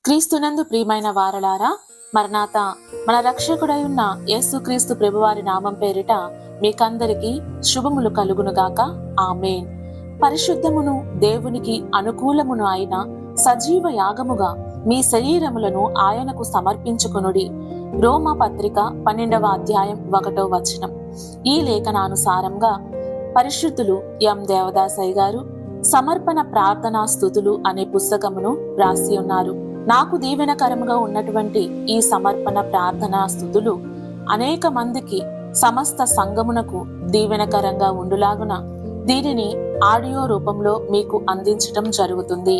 క్రీస్తునందు ప్రియమైన వారలారా, మరణాత మన రక్షకుడై ఉన్న యేసుక్రీస్తు ప్రభువారి నామం పేరిట మీకందరికీ శుభములు కలుగునుగాక. ఆమేన్. పరిశుద్ధమును దేవునికి అనుకూలమును అయిన సజీవ యాగముగా మీ శరీరములను ఆయనకు సమర్పించుకొనుడి. రోమా పత్రిక 12వ అధ్యాయం 1వ వచనం. ఈ లేఖనానుసారంగా పరిశుద్ధులు ఎం దేవదాసయ్య గారు సమర్పణ ప్రార్థనా స్తుతులు అనే పుస్తకమును రాసి ఉన్నారు. నాకు దీవెనకరముగా ఉన్నటువంటి ఈ సమర్పణ ప్రార్థనా స్తుతులు అనేక మందికి, సమస్త సంఘమునకు దీవెనకరంగా ఉండులాగున దీనిని ఆడియో రూపంలో మీకు అందించటం జరుగుతుంది.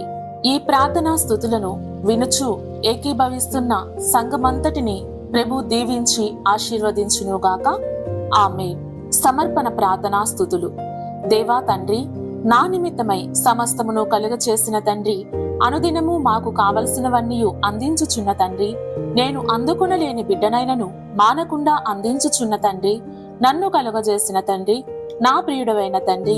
ఈ ప్రార్థనా స్తుతులను వినుచు ఏకీభవిస్తున్న సంఘమంతటిని ప్రభు దీవించి ఆశీర్వదించునుగాక. ఆమేన్. సమర్పణ ప్రార్థనా స్తుతులు. దేవా తండ్రి, నా నిమిత్తమై సమస్తమును కలుగచేసిన తండ్రి, అనుదినము మాకు కావలసినవన్నీ అందించుచున్న తండ్రి, నేను అందుకొనలేని బిడ్డనైనను మానకుండా అందించుచున్న తండ్రి, నన్ను కలుగజేసిన తండ్రి, నా ప్రియుడవైన తండ్రి,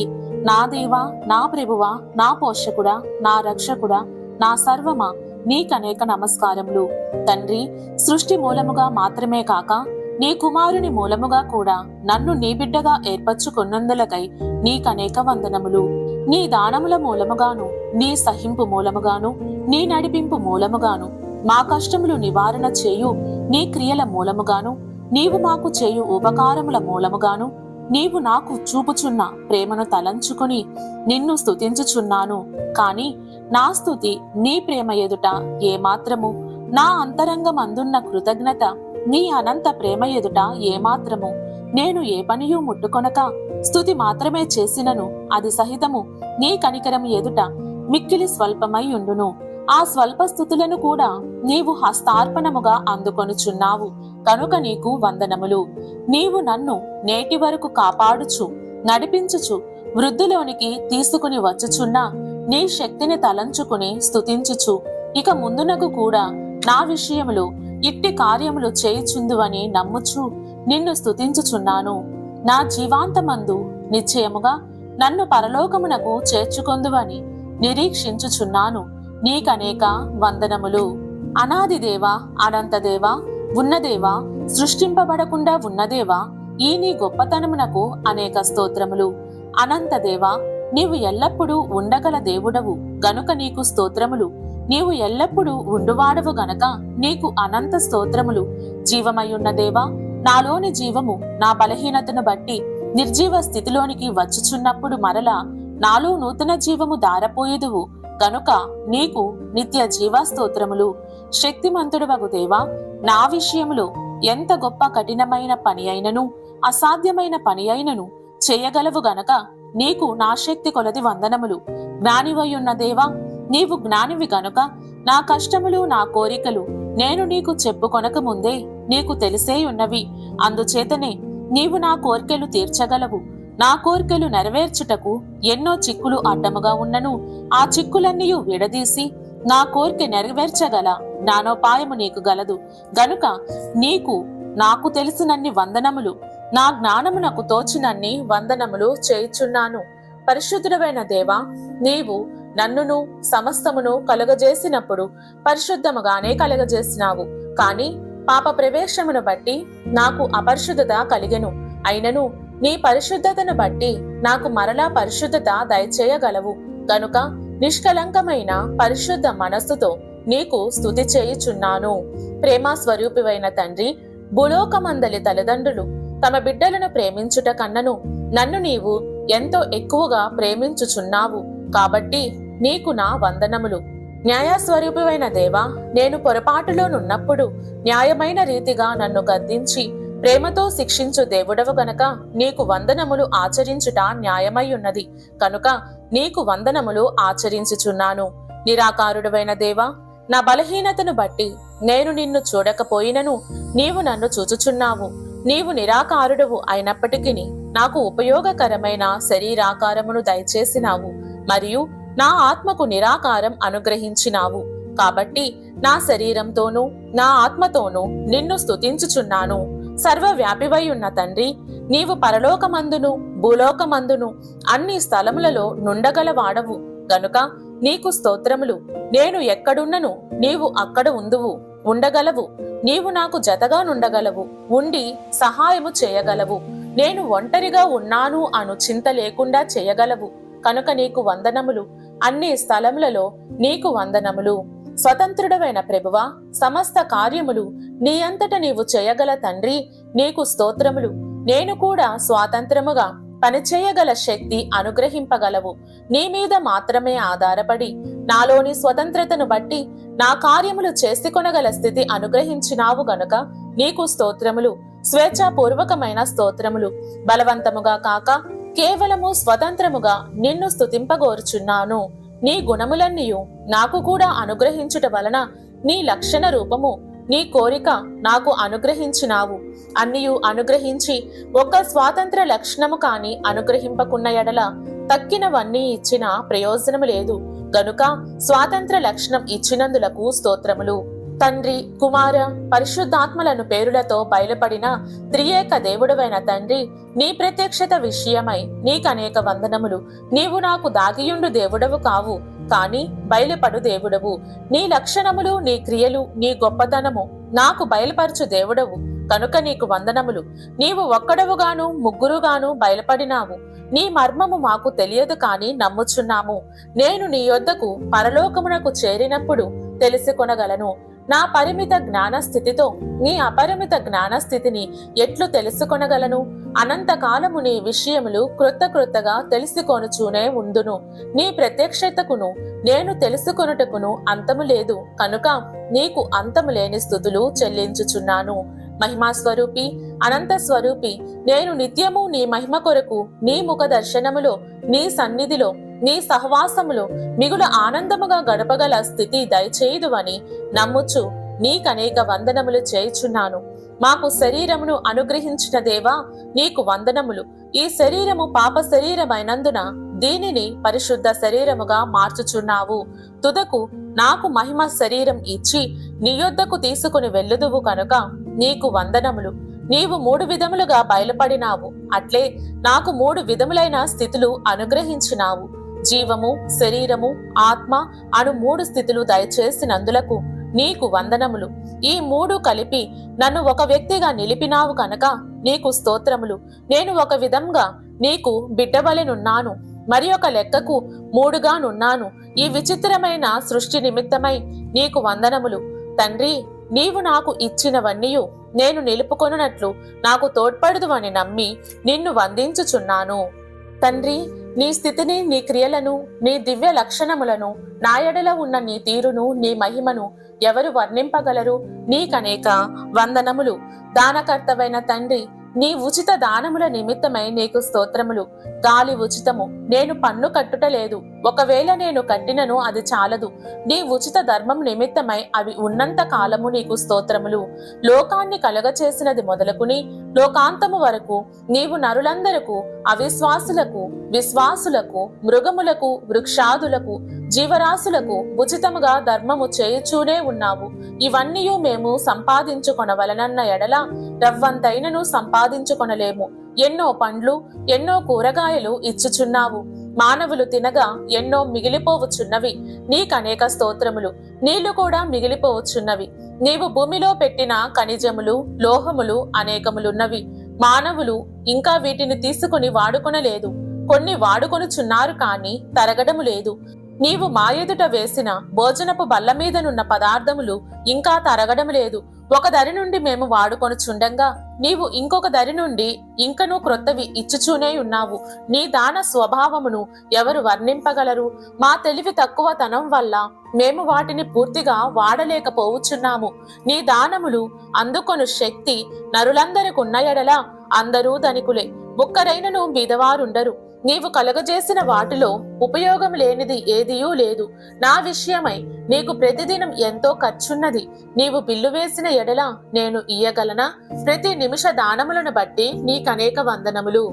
నా దేవా, నా ప్రభువా, నా పోషకుడా, నా రక్షకుడా, నా సర్వమా, నీకనేక నమస్కారములు. తండ్రి, సృష్టి మూలముగా మాత్రమే కాక నీ కుమారుని మూలముగా కూడా నన్ను నీ బిడ్డగా ఏర్పరచుకొన్నందులకై నీకనేక వందనములు. నీ దానముల మూలముగాను, నీ సహింపు మూలముగాను, నీ నడిపింపు మూలముగాను, మా కష్టములు నివారణ చేయు నీ క్రియల మూలముగాను, నీవు మాకు చేయు ఉపకారముల మూలముగాను, నీవు నాకు చూపుచున్న ప్రేమను తలంచుకుని నిన్ను స్తుతించుచున్నాను. కాని నా స్తుతి నీ ప్రేమ ఎదుట ఏమాత్రము, నా అంతరంగమందున్న కృతజ్ఞత నీ అనంత ప్రేమ ఎదుట ఏమాత్రము. నేను ఏ పనియూ ముట్టుకొనక స్తుతి మాత్రమే చేసినను అది సహితము నీ కనికరం ఎదుట మిక్కిలి స్వల్పమై ఉండును. ఆ స్వల్ప స్థుతులను కూడా నీవు హస్తార్పణముగా అందుకొనుచున్నావు కనుక నీకు వందనములు. నీవు నన్ను నేటి వరకు కాపాడుచు నడిపించుచు వృద్ధిలోనికి తీసుకుని వచ్చుచున్నా నీ శక్తిని తలంచుకుని స్తుతించుచు ఇక ముందునకు కూడా నా విషయములు ఇట్టి కార్యములు చేయుచుందువని నమ్ముచు నిన్ను స్తుతించుచున్నాను. నా జీవాంతమందు నిశ్చయముగా నన్ను పరలోకమునకు చేర్చుకొందువని నిరీక్షించుచున్నాను. నీకనేక వందనములు. అనాది దేవా, అనంతదేవా, ఉన్నదేవా, సృష్టింపబడకుండా ఉన్నదేవా, ఈ నీ గొప్పతనమునకు అనేక స్తోత్రములు. అనంతదేవా, నీవు ఎల్లప్పుడూ ఉండగల దేవుడవు గనుక నీకు స్తోత్రములు. నీవు ఎల్లప్పుడూ ఉండువాడవు గనక నీకు అనంత స్తోత్రములు. జీవమయ్యున్న దేవా, నాలోని జీవము నా బలహీనతను బట్టి నిర్జీవ స్థితిలోనికి వచ్చుచున్నప్పుడు మరలా నాలో నూతన జీవము దారపోయేదువు గనుక నీకు నిత్య జీవ స్తోత్రములు. శక్తిమంతుడవగు దేవా, నా విషయములో ఎంత గొప్ప కఠినమైన పని అయినను అసాధ్యమైన పని అయినను చేయగలవు గనక నీకు నా శక్తి కొలది వందనములు. జ్ఞానివయ్యున్న దేవా, నీవు జ్ఞానివి గనుక నా కష్టములు నా కోరికలు నేను నీకు చెప్పుకొనక ముందే నీకు తెలిసే ఉన్నవి. అందుచేతనే నీవు నా కోరికలు తీర్చగలవు. నా కోరికలు నెరవేర్చుటకు ఎన్నో చిక్కులు అడ్డముగా ఉన్నను ఆ చిక్కులన్నీ విడదీసి నా కోరిక నెరవేర్చగల జ్ఞానోపాయము నీకు గలదు గనుక నీకు నాకు తెలిసినన్ని వందనములు, నా జ్ఞానమునకు తోచినన్ని వందనములు చేయుచున్నాను. పరిశుద్ధుడవైన దేవా, నీవు నన్నును సమస్తమును కలుగజేసినప్పుడు పరిశుద్ధముగానే కలుగజేసినావు. కాని పాప ప్రవేశమును బట్టి నాకు అపరిశుద్ధత కలిగెను. అయినను నీ పరిశుద్ధతను బట్టి నాకు మరలా పరిశుద్ధత దయచేయగలవు గనుక నిష్కలంకమైన పరిశుద్ధ మనస్సుతో నీకు స్తుతి చేయుచున్నాను. ప్రేమ స్వరూపివైన తండ్రి, భూలోకమందలి తల్లిదండ్రులు తమ బిడ్డలను ప్రేమించుట కన్నను నన్ను నీవు ఎంతో ఎక్కువగా ప్రేమించుచున్నావు కాబట్టి నీకు నా వందనములు. న్యాయస్వరూపివైన దేవా, నేను పొరపాటులోనున్నప్పుడు న్యాయమైన రీతిగా నన్ను గద్దించి ప్రేమతో శిక్షించు దేవుడవు గనక నీకు వందనములు ఆచరించుట న్యాయమై ఉన్నది కనుక నీకు వందనములు ఆచరించుచున్నాను. నిరాకారుడవైన దేవా, నా బలహీనతను బట్టి నేను నిన్ను చూడకపోయినను నీవు నన్ను చూచుచున్నావు. నీవు నిరాకారుడవు అయినప్పటికీ నాకు ఉపయోగకరమైన శరీరాకారమును దయచేసినావు మరియు నా ఆత్మకు నిరాకారం అనుగ్రహించినావు. కాబట్టి నా శరీరంతోనూ నా ఆత్మతోనూ నిన్ను స్తుతించుచున్నాను. సర్వవ్యాపివై ఉన్న తండ్రి, నీవు పరలోకమందును భూలోకమందును అన్ని స్థలములలో నుండగలవాడవు గనుక నీకు స్తోత్రములు. నేను ఎక్కడున్నను నీవు అక్కడ ఉందువు, ఉండగలవు. నీవు నాకు జతగా నుండగలవు, ఉండి సహాయము చేయగలవు. నేను ఒంటరిగా ఉన్నాను అను చింత లేకుండా చేయగలవు. కనుక నీకు వందనములు. అన్ని స్థలములలో నీకు వందనములు. స్వతంత్రుడవైన ప్రభువా, సమస్త కార్యములు నీ అంతట నీవు చేయగల తండ్రి, నీకు స్తోత్రములు. నేను కూడా స్వాతంత్రముగా పనిచేయగల శక్తి అనుగ్రహింపగలవు. నీ మీద మాత్రమే ఆధారపడి నాలోని స్వతంత్రతను బట్టి నా కార్యములు చేసుకొనగల స్థితి అనుగ్రహించినావు గనుక నీకు స్తోత్రములు. స్వేచ్ఛాపూర్వకమైన స్తోత్రములు. బలవంతముగా కాక కేవలము స్వతంత్రముగా నిన్ను స్తుతింపగోరుచున్నాను. నీ గుణములన్నీయు నాకు కూడా అనుగ్రహించుట వలన నీ లక్షణ రూపము, నీ కోరిక నాకు అనుగ్రహించినావు. అన్నియు అనుగ్రహించి ఒక స్వాతంత్ర లక్షణము కాని అనుగ్రహింపకున్న ఎడల తక్కినవన్నీ ఇచ్చిన ప్రయోజనము లేదు. గనుక స్వాతంత్ర లక్షణం ఇచ్చినందులకు స్తోత్రములు. తండ్రి, కుమార, పరిశుద్ధాత్మలను పేరులతో బయలుపడిన త్రియేక దేవుడవైన తండ్రి, నీ ప్రత్యక్షత విషయమై నీకనేక వందనములు. నీవు నాకు దాగియుండు దేవుడవు కావు, కాని బయలుపడు దేవుడవు. నీ లక్షణములు, నీ క్రియలు, నీ గొప్పతనము నాకు బయలుపరచు దేవుడవు కనుక నీకు వందనములు. నీవు ఒక్కడవుగాను ముగ్గురుగాను బయలుపడినావు. నీ మర్మము మాకు తెలియదు కాని నమ్ముచున్నాము. నేను నీ యొద్దకు పరలోకమునకు చేరినప్పుడు తెలుసుకొనగలను. నా పరిమిత జ్ఞాన స్థితితో నీ అపరిమిత జ్ఞాన స్థితిని ఎట్లు తెలుసుకొనగలను? అనంతకాలము నీ విషయములు క్రొత్తగా తెలుసుకొనుచూనే ఉందును. నీ ప్రత్యక్షతకును నేను తెలుసుకొనుటకును అంతము లేదు కనుక నీకు అంతము లేని స్తుతులు చెల్లించుచున్నాను. మహిమా స్వరూపి, అనంత స్వరూపి, నేను నిత్యము నీ మహిమ కొరకు నీ ముఖ దర్శనములో, నీ సన్నిధిలో, నీ సహవాసములో మిగులు ఆనందముగా గడపగల స్థితి దయచేయుదువని నమ్ముచు నీకనేక వందనములు చేయుచున్నాను. మాకు శరీరమును అనుగ్రహించిన దేవా, నీకు వందనములు. ఈ శరీరము పాప శరీరమైనందున దీనిని పరిశుద్ధ శరీరముగా మార్చుచున్నావు. తుదకు నాకు మహిమ శరీరం ఇచ్చి నీ యొద్దకు తీసుకుని వెళ్ళుదువు కనుక నీకు వందనములు. నీవు 3 విధములుగా బయలుపడినావు, అట్లే నాకు 3 విధములైన స్థితులు అనుగ్రహించినావు. జీవము, శరీరము, ఆత్మ అను 3 స్థితులు దయచేసినందులకు నీకు వందనములు. ఈ 3 కలిపి నన్ను ఒక వ్యక్తిగా నిలిపినావు కనుక నీకు స్తోత్రములు. నేను ఒక విధంగా నీకు బిడ్డవలెనున్నాను, మరి ఒక లెక్కకు 3గా నున్నాను. ఈ విచిత్రమైన సృష్టి నిమిత్తమై నీకు వందనములు. తండ్రి, నీవు నాకు ఇచ్చినవన్నీయు నేను నిలుపుకొనున్నట్లు నాకు తోడ్పడుదువని నమ్మి నిన్ను వందించుచున్నాను. తండ్రి, నీ స్థితిని, నీ క్రియలను, నీ దివ్య లక్షణములను, నా ఎడల ఉన్న నీ తీరును, నీ మహిమను ఎవరు వర్ణింపగలరు? నీకనేక వందనములు. దానకర్తవైన తండ్రి, నీ ఉచిత దానముల నిమిత్తమై నీకు స్తోత్రములు. గాలి ఉచితము, నేను పన్ను కట్టుటలేదు. ఒకవేళ నేను కట్టినను అది చాలదు. నీ ఉచిత ధర్మం నిమిత్తమై అవి ఉన్నంత కాలము నీకు స్తోత్రములు. లోకాన్ని కలగచేసినది మొదలుకుని లోకాంతము వరకు నీవు నరులందరకు, అవిశ్వాసులకు, విశ్వాసులకు, మృగములకు, వృక్షాదులకు, జీవరాశులకు ఉచితముగా ధర్మము చేయుచూనే ఉన్నావు. ఇవన్నీ మేము సంపాదించుకొనవలనన్న ఎడల రవ్వంతైనను సంపాదించుకొనలేము. ఎన్నో పండ్లు, ఎన్నో కూరగాయలు ఇచ్చుచున్నావు. మానవులు తినగా ఎన్నో మిగిలిపోవచ్చున్నవి. నీకనేక స్తోత్రములు. నీళ్లు కూడా మిగిలిపోవచ్చున్నవి. నీవు భూమిలో పెట్టిన ఖనిజములు, లోహములు అనేకములున్నవి. మానవులు ఇంకా వీటిని తీసుకుని వాడుకొనలేదు. కొన్ని వాడుకొనుచున్నారు కాని తరగడము లేదు. నీవు మా ఎదుట వేసిన భోజనపు బల్ల మీదనున్న పదార్థములు ఇంకా తరగడం లేదు. ఒక దరి నుండి మేము వాడుకొనుచుండగా నీవు ఇంకొక దరి నుండి ఇంకనూ క్రొత్తవి ఇచ్చుచూనే ఉన్నావు. నీ దాన స్వభావమును ఎవరు వర్ణింపగలరు? మా తెలివి తక్కువతనం వల్ల మేము వాటిని పూర్తిగా వాడలేకపోవచ్చున్నాము. నీ దానములు అందుకొను శక్తి నరులందరికున్న ఎడల అందరూ ధనికులే, ఒక్కరైనను బీదవారుండరు. నీవు కలగజేసిన వాటిలో ఉపయోగం లేనిది ఏదియూ లేదు. నా విషయమై నీకు ప్రతిదినం ఎంతో ఖర్చున్నది. నీవు బిల్లు వేసిన ఎడల నేను ఇయ్యగలనా? ప్రతి నిమిష దానములను బట్టి నీకనేక వందనములు.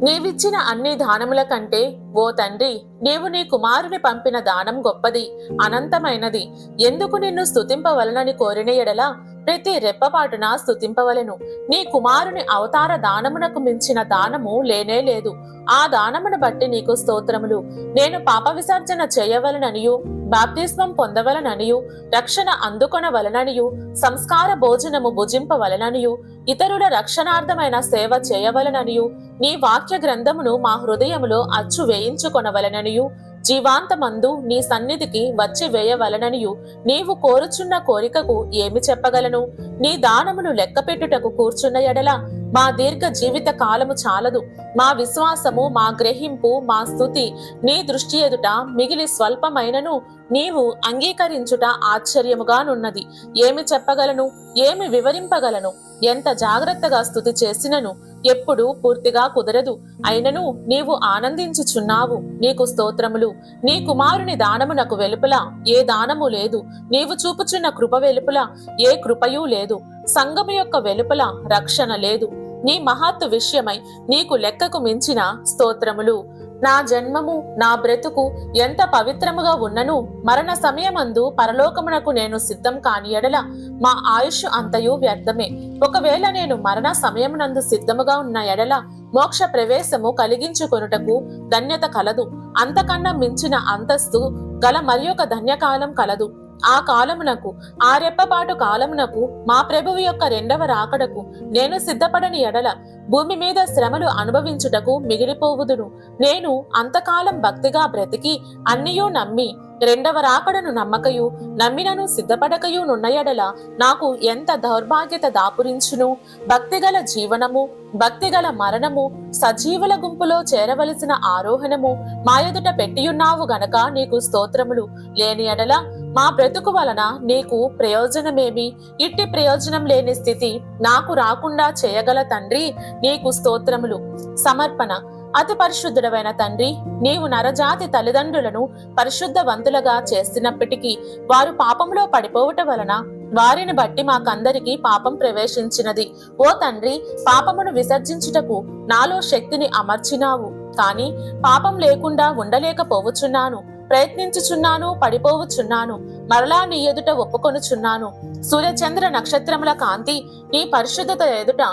నీవిచ్చిన అన్ని దానముల కంటే ఓ తండ్రి, నీవు నీ కుమారుని పంపిన దానం గొప్పది, అనంతమైనది. ఎందుకు నిన్ను స్తుతింపవలనని కోరిన ఎడల ప్రతి రెప్పపాటున స్తుతింపవలెను. నీ కుమారుని అవతార దానమునకు మించిన దానము లేనే లేదు. ఆ దానమును బట్టి నీకు స్తోత్రములు. నేను పాప విసర్జన చేయవలననియు, బాప్తిస్మం పొందవలననియు, రక్షణ అందుకొనవలననియు, సంస్కార భోజనము భుజింపవలననియు, ఇతరుల రక్షణార్థమైన సేవ చేయవలననియు, నీ వాక్య గ్రంథమును మా హృదయములో అచ్చు వేయించుకొనవలననియు, జీవాంతమందు నీ సన్నిధికి వచ్చి వేయవలననియు నీవు కోరుచున్న కోరికకు ఏమి చెప్పగలను? నీ దానమును లెక్కపెట్టుటకు కూర్చున్న ఎడల మా దీర్ఘ జీవిత కాలము చాలదు. మా విశ్వాసము, మా గ్రహింపు, మా స్తుతి నీ దృష్టి ఎదుట మిగిలి స్వల్పమైనను నీవు అంగీకరించుట ఆశ్చర్యముగానున్నది. ఏమి చెప్పగలను? ఏమి వివరింపగలను? ఎంత జాగ్రత్తగా స్తుతి చేసినను ఎప్పుడు పూర్తిగా కుదరదు. అయినను నీవు ఆనందించుచున్నావు. నీకు స్తోత్రములు. నీ కుమారుని దానమునకు వెలుపల ఏ దానము లేదు. నీవు చూపుచున్న కృప వెలుపల ఏ కృపయూ లేదు. సంఘము యొక్క వెలుపల రక్షణ లేదు. నీ మహత్తు విషయమై నీకు లెక్కకు మించిన స్తోత్రములు. నా జన్మము, నా బ్రతుకు ఎంత పవిత్రముగా ఉన్నను మరణ సమయమందు పరలోకమునకు నేను సిద్ధం కాని ఎడల మా ఆయుష్ అంతయు వ్యర్థమే. ఒకవేళ నేను మరణ సమయమునందు సిద్ధముగా ఉన్న ఎడల మోక్ష ప్రవేశము కలిగించుకొనుటకు ధన్యత కలదు. అంతకన్నా మించిన అంతస్తు గల మరి ఒక ధన్యకాలం కలదు. ఆ కాలమునకు, ఆ రెప్పపాటు కాలమునకు, మా ప్రభువు యొక్క రెండవ రాకడకు నేను సిద్ధపడని ఎడల భూమి మీద శ్రమలు అనుభవించుటకు మిగిలిపోవుదును. నేను అంతకాలం భక్తిగా బ్రతికి అన్నియూ నమ్మి రెండవ రాకడను నమ్మకయు, నమ్మినను సిద్ధపడకయు నున్న ఎడల నాకు ఎంత దౌర్భాగ్యత దాపురించును. భక్తిగల జీవనము, భక్తిగల మరణము, సజీవుల గుంపులో చేరవలసిన ఆరోహణము మా ఎదుట పెట్టియున్నావు గనక నీకు స్తోత్రములు. లేని ఎడల మా బ్రతుకు వలన నీకు ప్రయోజనమేమి? ఇట్టి ప్రయోజనం లేని స్థితి నాకు రాకుండా చేయగల తండ్రి నీకు స్తోత్రములు. సమర్పణ. అతి పరిశుద్ధుడవైన తండ్రి, నీవు నరజాతి తల్లిదండ్రులను పరిశుద్ధవంతులుగా చేసినప్పటికీ వారు పాపంలో పడిపోవట వలన వారిని బట్టి మాకందరికి పాపం ప్రవేశించినది. ఓ తండ్రి, పాపమును విసర్జించుటకు నాలో శక్తిని అమర్చినావు. కాని పాపం లేకుండా ఉండలేకపోవచ్చున్నాను. ప్రయత్నించుచున్నాను, పడిపోవచ్చున్నాను. మరలా నీ ఎదుట ఒప్పుకొనుచున్నాను. సూర్యచంద్ర నక్షత్రముల కాంతి నీ పరిశుద్ధత ఎదుట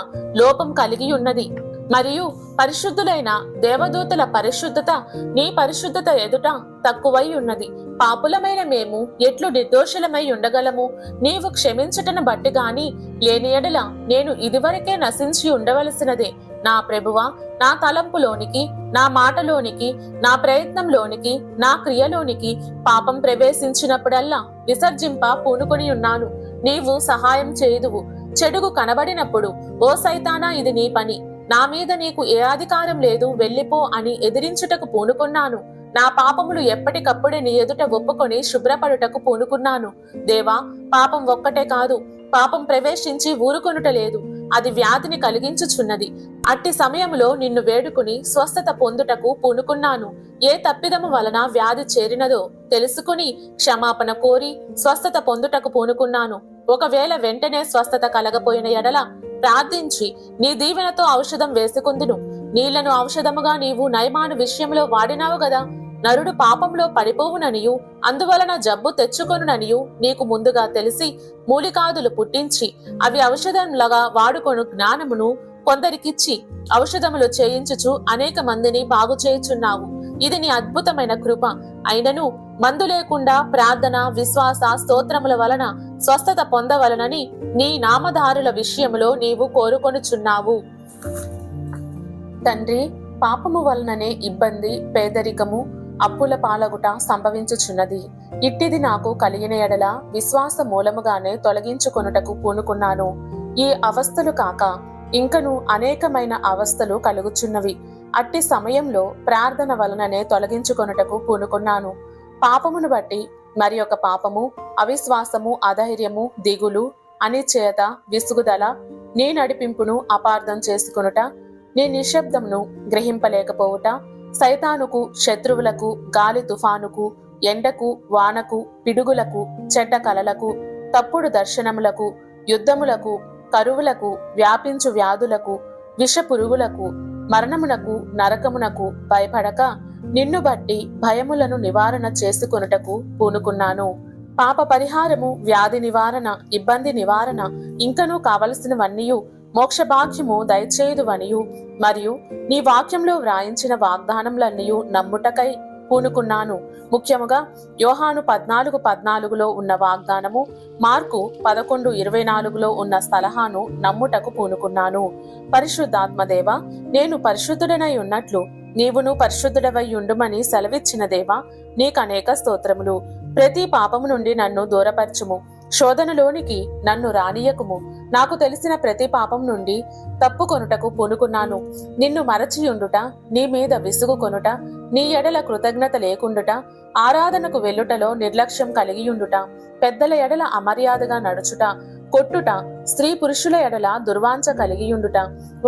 లోపం కలిగి ఉన్నది. మరియు పరిశుద్ధులైన దేవదూతల పరిశుద్ధత నీ పరిశుద్ధత ఎదుట తక్కువై ఉన్నది. పాపులమైన మేము ఎట్లు నిర్దోషులమై ఉండగలము? నీవు క్షమించటను బట్టి గాని లేని ఎడల నేను ఇదివరకే నశించి ఉండవలసినదే. నా ప్రభువా, నా తలంపులోనికి, నా మాటలోనికి, నా ప్రయత్నంలోనికి, నా క్రియలోనికి పాపం ప్రవేశించినప్పుడల్లా విసర్జింప పూనుకొని ఉన్నాను. నీవు సహాయం చేయుదువు. చెడుగు కనబడినప్పుడు, ఓ సైతానా, ఇది నీ పని, నా మీద నీకు ఏ అధికారం లేదు, వెళ్ళిపో అని ఎదిరించుటకు పూనుకున్నాను. నా పాపములు ఎప్పటికప్పుడే నీ ఎదుట ఒప్పుకొని శుభ్రపడుటకు పూనుకున్నాను. దేవా, పాపం ఒక్కటే కాదు, పాపం ప్రవేశించి ఊరుకొనుట లేదు, అది వ్యాధిని కలిగించుచున్నది. అట్టి సమయములో నిన్ను వేడుకుని స్వస్థత పొందుటకు పూనుకున్నాను. ఏ తప్పిదము వలన వ్యాధి చేరినదో తెలుసుకుని క్షమాపణ కోరి స్వస్థత పొందుటకు పూనుకున్నాను. ఒకవేళ వెంటనే స్వస్థత కలగపోయిన ఎడల ప్రార్థించి నీ దీవెనతో ఔషధం వేసుకుందును. నీళ్లను ఔషధముగా నీవు నయమాను విషయంలో వాడినావు గదా. నరుడు పాపంలో పడిపోవుననియు అందువలన జబ్బు తెచ్చుకొనుననియు నీకు ముందుగా తెలిసి మూలికాదులు పుట్టించి అవి ఔషధంలాగా వాడుకొను జ్ఞానమును కొందరికిచ్చి ఔషధములు చేయించుచు అనేక మందిని బాగు చేయుచున్నావు. ఇది నీ అద్భుతమైన కృప. అయినను మందు లేకుండా ప్రార్థన, విశ్వాస, స్తోత్రముల వలన స్వస్థత పొందవలనని నీ నామధారుల విషయములో నీవు కోరుకొనుచున్నావు. తండ్రి, పాపము వలననే ఇబ్బంది, పేదరికము, అప్పుల పాలగుట సంభవించుచున్నది. ఇట్టిది నాకు కలిగిన ఎడల విశ్వాస మూలముగానే తొలగించుకొనుటకు పూనుకున్నాను. ఈ అవస్థలు కాక ఇంకను అనేకమైన అవస్థలు కలుగుచున్నవి. అట్టి సమయంలో ప్రార్థన వలననే తొలగించుకొనుటకు పూనుకున్నాను. పాపమును బట్టి మరి ఒక పాపము, అవిశ్వాసము, అధైర్యము, దిగులు, అనిశ్చయత, విసుగుదల, నీ నడిపింపును అపార్థం చేసుకొనుట, నీ నిశ్శబ్దమును గ్రహింపలేకపోవుట, సైతానుకు, శత్రువులకు, గాలి తుఫానుకు, ఎండకు, వానకు, పిడుగులకు, చెడ్డ కలలకు, తప్పుడు దర్శనములకు, యుద్ధములకు, కరువులకు, వ్యాపించు వ్యాధులకు, విష పురుగులకు, మరణమునకు, నరకమునకు భయపడక నిన్ను బట్టి భయములను నివారణ చేసుకొనుటకు పూనుకున్నాను. పాప పరిహారము, వ్యాధి నివారణ, ఇబ్బంది నివారణ, ఇంకనూ కావలసినవన్నీయు మోక్ష భాగ్యము దయచేయుదువనియు మరియు నీ వాక్యంలో వ్రాయించిన వాగ్దానములన్నీయు నమ్ముటకై పూనుకున్నాను. ముఖ్యముగా యోహాను 14:14లో ఉన్న వాగ్దానము, మార్కు 11:24లో ఉన్న సలహాను నమ్ముటకు పూనుకున్నాను. పరిశుద్ధాత్మదేవ, నేను పరిశుద్ధుడనై ఉన్నట్లు నీవును పరిశుద్ధుడవై ఉండుమని సెలవిచ్చిన దేవా, నీకనేక స్తోత్రములు. ప్రతి పాపము నుండి నన్ను దూరపరచుము. శోధనలోనికి నన్ను రానియకుము. నాకు తెలిసిన ప్రతి పాపం నుండి తప్పుకొనుటకు పూనుకున్నాను. నిన్ను మరచియుండుట, నీ మీద విసుగు కొనుట, నీ ఎడల కృతజ్ఞత లేకుండుట, ఆరాధనకు వెళ్ళుటలో నిర్లక్ష్యం కలిగియుండుట, పెద్దల ఎడల అమర్యాదగా నడుచుట, కొట్టుట, స్త్రీ పురుషుల ఎడల దుర్వాంఛ కలిగియుండుట,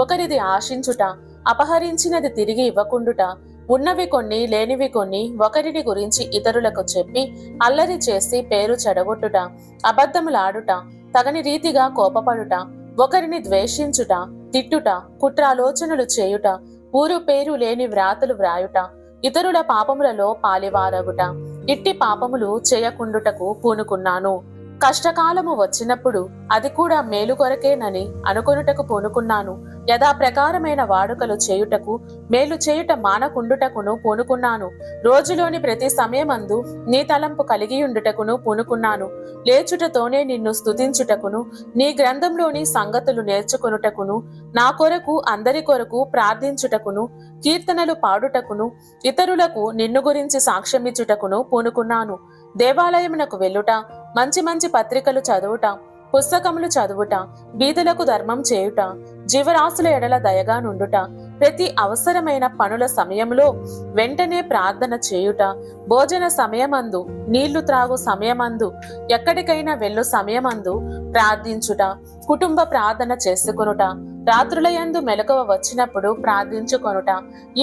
ఒకరిది ఆశించుట, అపహరించినది తిరిగి ఇవ్వకుండుట, ఉన్నవి కొన్ని లేనివి కొన్ని ఒకరిని గురించి ఇతరులకు చెప్పి అల్లరి చేసి పేరు చెడగొట్టుట, అబద్ధములాడుట, తగని రీతిగా కోపపడుట, ఒకరిని ద్వేషించుట, తిట్టుట, కుట్రాలోచనలు చేయుట, ఊరు పేరు లేని వ్రాతలు వ్రాయుట, ఇతరుల పాపములలో పాలివారగుట, ఇట్టి పాపములు చేయకుండుటకు పూనుకున్నాను. కష్టకాలము వచ్చినప్పుడు అది కూడా మేలు కొరకేనని అనుకొనుటకు పూనుకున్నాను. యథాప్రకారమైన వాడుకలు చేయుటకు, మేలు చేయుట మానకుండుటకును పూనుకున్నాను. రోజులోని ప్రతి సమయమందు నీ తలంపు కలిగియుండుటకును పూనుకున్నాను. లేచుటతోనే నిన్ను స్తుతించుటకును, నీ గ్రంథంలోని సంగతులు నేర్చుకొనుటకును, నా కొరకు అందరి కొరకు ప్రార్థించుటకును, కీర్తనలు పాడుటకును, ఇతరులకు నిన్ను గురించి సాక్ష్యమిచ్చుటకును పూనుకున్నాను. దేవాలయమునకు వెళ్ళుట, మంచి మంచి పత్రికలు చదువుట, పుస్తకములు చదువుట, బీదలకు ధర్మం చేయుట, జీవరాశుల ఎడల దయగా నుండుట, ప్రతి అవసరమైన పనుల సమయంలో వెంటనే ప్రార్థన చేయుట, భోజన సమయమందు, నీళ్లు త్రాగు సమయమందు, ఎక్కడికైనా వెళ్ళు సమయమందు ప్రార్థించుట, కుటుంబ ప్రార్థన చేసుకొనుట, రాత్రులయందు మెలకువ వచ్చినప్పుడు ప్రార్థించుకొనుట,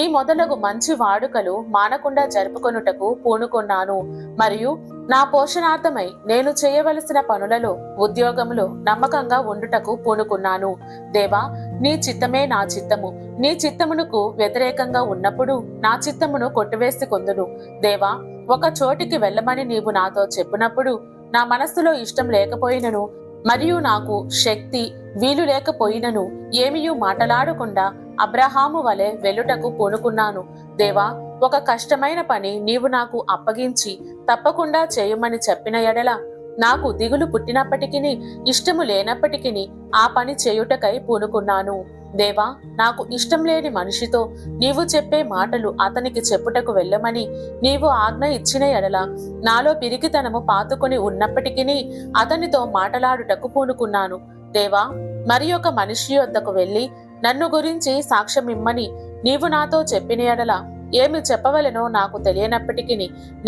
ఈ మొదలగు మంచి వాడుకలు మానకుండా జరుపుకొనుటకు పూనుకొన్నాను. మరియు నా పోషణార్థమై నేను చేయవలసిన పనులలో, ఉద్యోగములో నమ్మకంగా ఉండుటకు పూనుకున్నాను. దేవా, నీ చిత్తమే నా చిత్తము. నీ చిత్తమునకు వ్యతిరేకంగా ఉన్నప్పుడు నా చిత్తమును కొట్టివేసి కొందును. దేవా, ఒక చోటికి వెళ్ళమని నీవు నాతో చెప్పినప్పుడు నా మనస్సులో ఇష్టం లేకపోయినను మరియు నాకు శక్తి వీలు లేకపోయినను ఏమియూ మాటలాడకుండా అబ్రహాము వలె వెళ్ళుటకు పూనుకున్నాను. దేవా, ఒక కష్టమైన పని నీవు నాకు అప్పగించి తప్పకుండా చేయమని చెప్పిన ఎడల నాకు దిగులు పుట్టినప్పటికీ ఇష్టము లేనప్పటికీ ఆ పని చేయుటకై పూనుకున్నాను. దేవా, నాకు ఇష్టం లేని మనిషితో నీవు చెప్పే మాటలు అతనికి చెప్పుటకు వెళ్ళమని నీవు ఆజ్ఞ ఇచ్చిన ఎడల నాలో పిరికితనము పాతుకుని ఉన్నప్పటికీ అతనితో మాటలాడుటకు పూనుకున్నాను. దేవా, మరి ఒక మనిషి వద్దకు వెళ్ళి నన్ను గురించి సాక్ష్యమిమ్మని నీవు నాతో చెప్పిన ఎడల ఏమి చెప్పవలెనో నాకు తెలియనప్పటికీ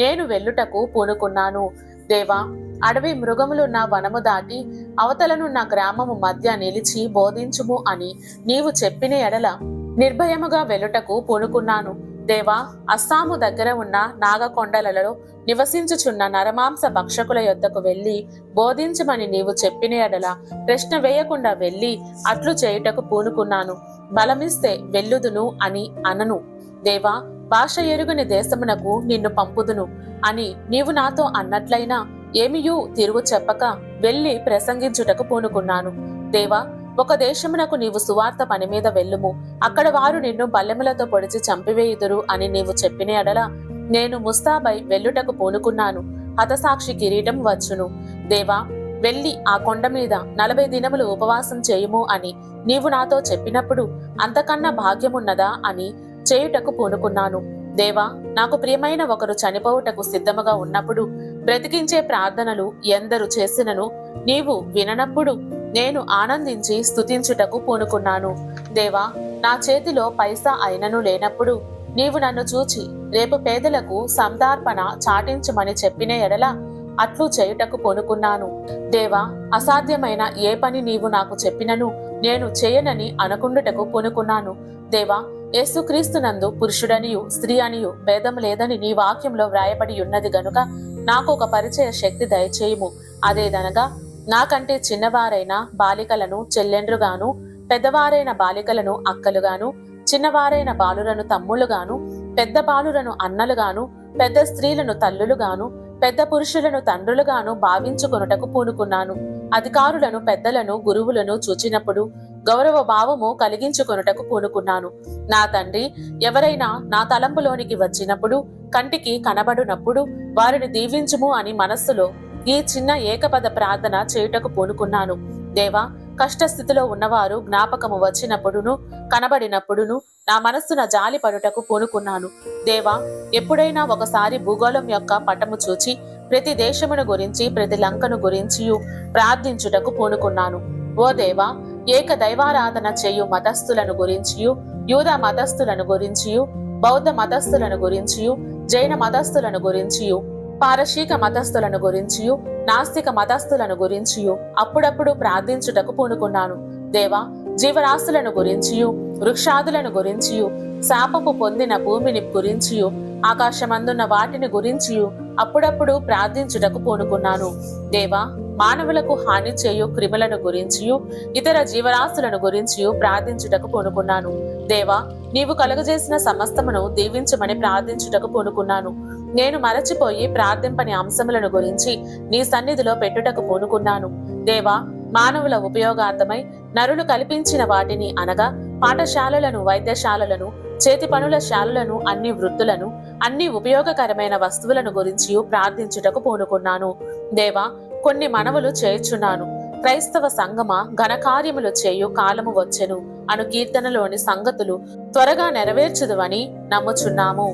నేను వెళ్ళుటకు పూనుకున్నాను. దేవా, అడవి మృగములున్న వనము దాటి అవతలనున్న గ్రామము మధ్య నిలిచి బోధించుము అని నీవు చెప్పిన ఎడల నిర్భయముగా వెళ్ళుటకు పూనుకున్నాను. దేవా, అస్సాము దగ్గర ఉన్న నాగకొండలలో నివసించుచున్న నరమాంస భక్షకుల యొద్దకు వెళ్ళి బోధించమని నీవు చెప్పిన ఎడల ప్రశ్న వేయకుండా వెళ్ళి అట్లు చేయుటకు పూనుకున్నాను. బలమిస్తే వెళ్ళుదును అని అనను. దేవా, భాష ఎరుగని దేశమునకు నిన్ను పంపుదును అని నీవు నాతో అన్నట్లయినా ఏమియూ తిరుగు చెప్పక వెళ్ళి ప్రసంగించుటకు పూనుకున్నాను. దేవా, ఒక దేశమునకు నీవు సువార్త పని మీద వెళ్ళుము. అక్కడ వారు నిన్ను బల్లెములతో పొడిచి చంపివేయుదురు అని నీవు చెప్పిన ఎడల నేను ముస్తాబై వెళ్ళుటకు పూనుకున్నాను. హతసాక్షి కిరీటం వచ్చును. దేవా, వెళ్ళి ఆ కొండ మీద 40 దినములు ఉపవాసం చేయుము అని నీవు నాతో చెప్పినప్పుడు అంతకన్నా భాగ్యమున్నదా అని చేయుటకు పూనుకున్నాను. దేవా, నాకు ప్రియమైన ఒకరు చనిపోవుటకు సిద్ధముగా ఉన్నప్పుడు బ్రతికించే ప్రార్థనలు ఎందరు చేసినను నీవు విననప్పుడు నేను ఆనందించి స్తుతించుటకు పూనుకున్నాను. దేవా, నా చేతిలో పైసా అయినను లేనప్పుడు నీవు నన్ను చూచి రేపు పేదలకు సంతార్పణ చాటించమని చెప్పిన ఎడల అట్లు చేయుటకు పూనుకున్నాను. దేవా, అసాధ్యమైన ఏ పని నీవు నాకు చెప్పినను నేను చేయనని అనుకుండుటకు పూనుకున్నాను. దేవా, యేసుక్రీస్తునందు పురుషుడనియు స్త్రీ అనియు భేదం లేదని నీ వాక్యంలో వ్రాయబడి ఉన్నది గనుక నాకు ఒక పరిచయ శక్తి దయచేయుము. అదేదనగా, నాకంటే చిన్నవారైన బాలికలను చెల్లెండ్రుగాను, పెద్దవారైన బాలికలను అక్కలుగాను, చిన్నవారైన బాలులను తమ్ములుగాను, పెద్ద బాలులను అన్నలుగాను, పెద్ద స్త్రీలను తల్లులుగాను, పెద్ద పురుషులను తండ్రులుగాను భావించుకొనుటకు పూనుకున్నాను. అధికారులను, పెద్దలను, గురువులను చూచినప్పుడు గౌరవ భావము కలిగించుకొనుటకు పూనుకున్నాను. నా తండ్రి ఎవరైనా నా తలంపులోనికి వచ్చినప్పుడు, కంటికి కనబడునప్పుడు వారిని దీవించుము అని మనస్సులో ఈ చిన్న ఏకపద ప్రార్థన చేయుటకు పూనుకున్నాను. దేవా, కష్టస్థితిలో ఉన్నవారు జ్ఞాపకము వచ్చినప్పుడును కనబడినప్పుడును నా మనస్సున జాలి పడుటకు పూనుకున్నాను. దేవా, ఎప్పుడైనా ఒకసారి భూగోళం యొక్క పటము చూచి ప్రతి దేశమును గురించి, ప్రతి లంకను గురించి ప్రార్థించుటకు పూనుకున్నాను. ఓ దేవా, ఏక దైవారాధన చేయు మతస్థులను గురించియు, యూదా మతస్థులను గురించియు, బౌద్ధ మతస్థులను గురించియు, జైన మతస్థులను గురించియు, పారశీక మతస్థులను గురించియు, నాస్తిక మతస్థులను గురించియు అప్పుడప్పుడు ప్రార్థించుటకు పూనుకున్నాను. దేవా, జీవరాశులను గురించియు, వృక్షాదులను గురించియు, శాపము పొందిన భూమిని గురించియు, ఆకాశమందున్న వాటిని గురించియు అప్పుడప్పుడు ప్రార్థించుటకు పూనుకున్నాను. దేవా, మానవులకు హాని చేయు క్రిములను గురించియు, ఇతర జీవరాశులను గురించియు ప్రార్థించుటకు పూనుకున్నాను. దేవా, నీవు కలుగజేసిన సమస్తమును దీవించమని ప్రార్థించుటకు పూనుకున్నాను. నేను మరచిపోయి ప్రార్థింపని అంశములను గురించి నీ సన్నిధిలో పెట్టుటకు పూనుకున్నాను. దేవా, మానవుల ఉపయోగార్థమై నరులు కల్పించిన వాటిని అనగా పాఠశాలలను, వైద్యశాలలను, చేతి పనుల శాలలను, అన్ని వృత్తులను, అన్ని ఉపయోగకరమైన వస్తువులను గురించి ప్రార్థించుటకు పూనుకున్నాను. దేవా, కొన్ని మనవులు చేయుచున్నాను. క్రైస్తవ సంగమ ఘనకార్యములు చేయు కాలము వచ్చెను అను కీర్తనలోని సంగతులు త్వరగా నెరవేర్చుదువని నమ్ముచున్నాము.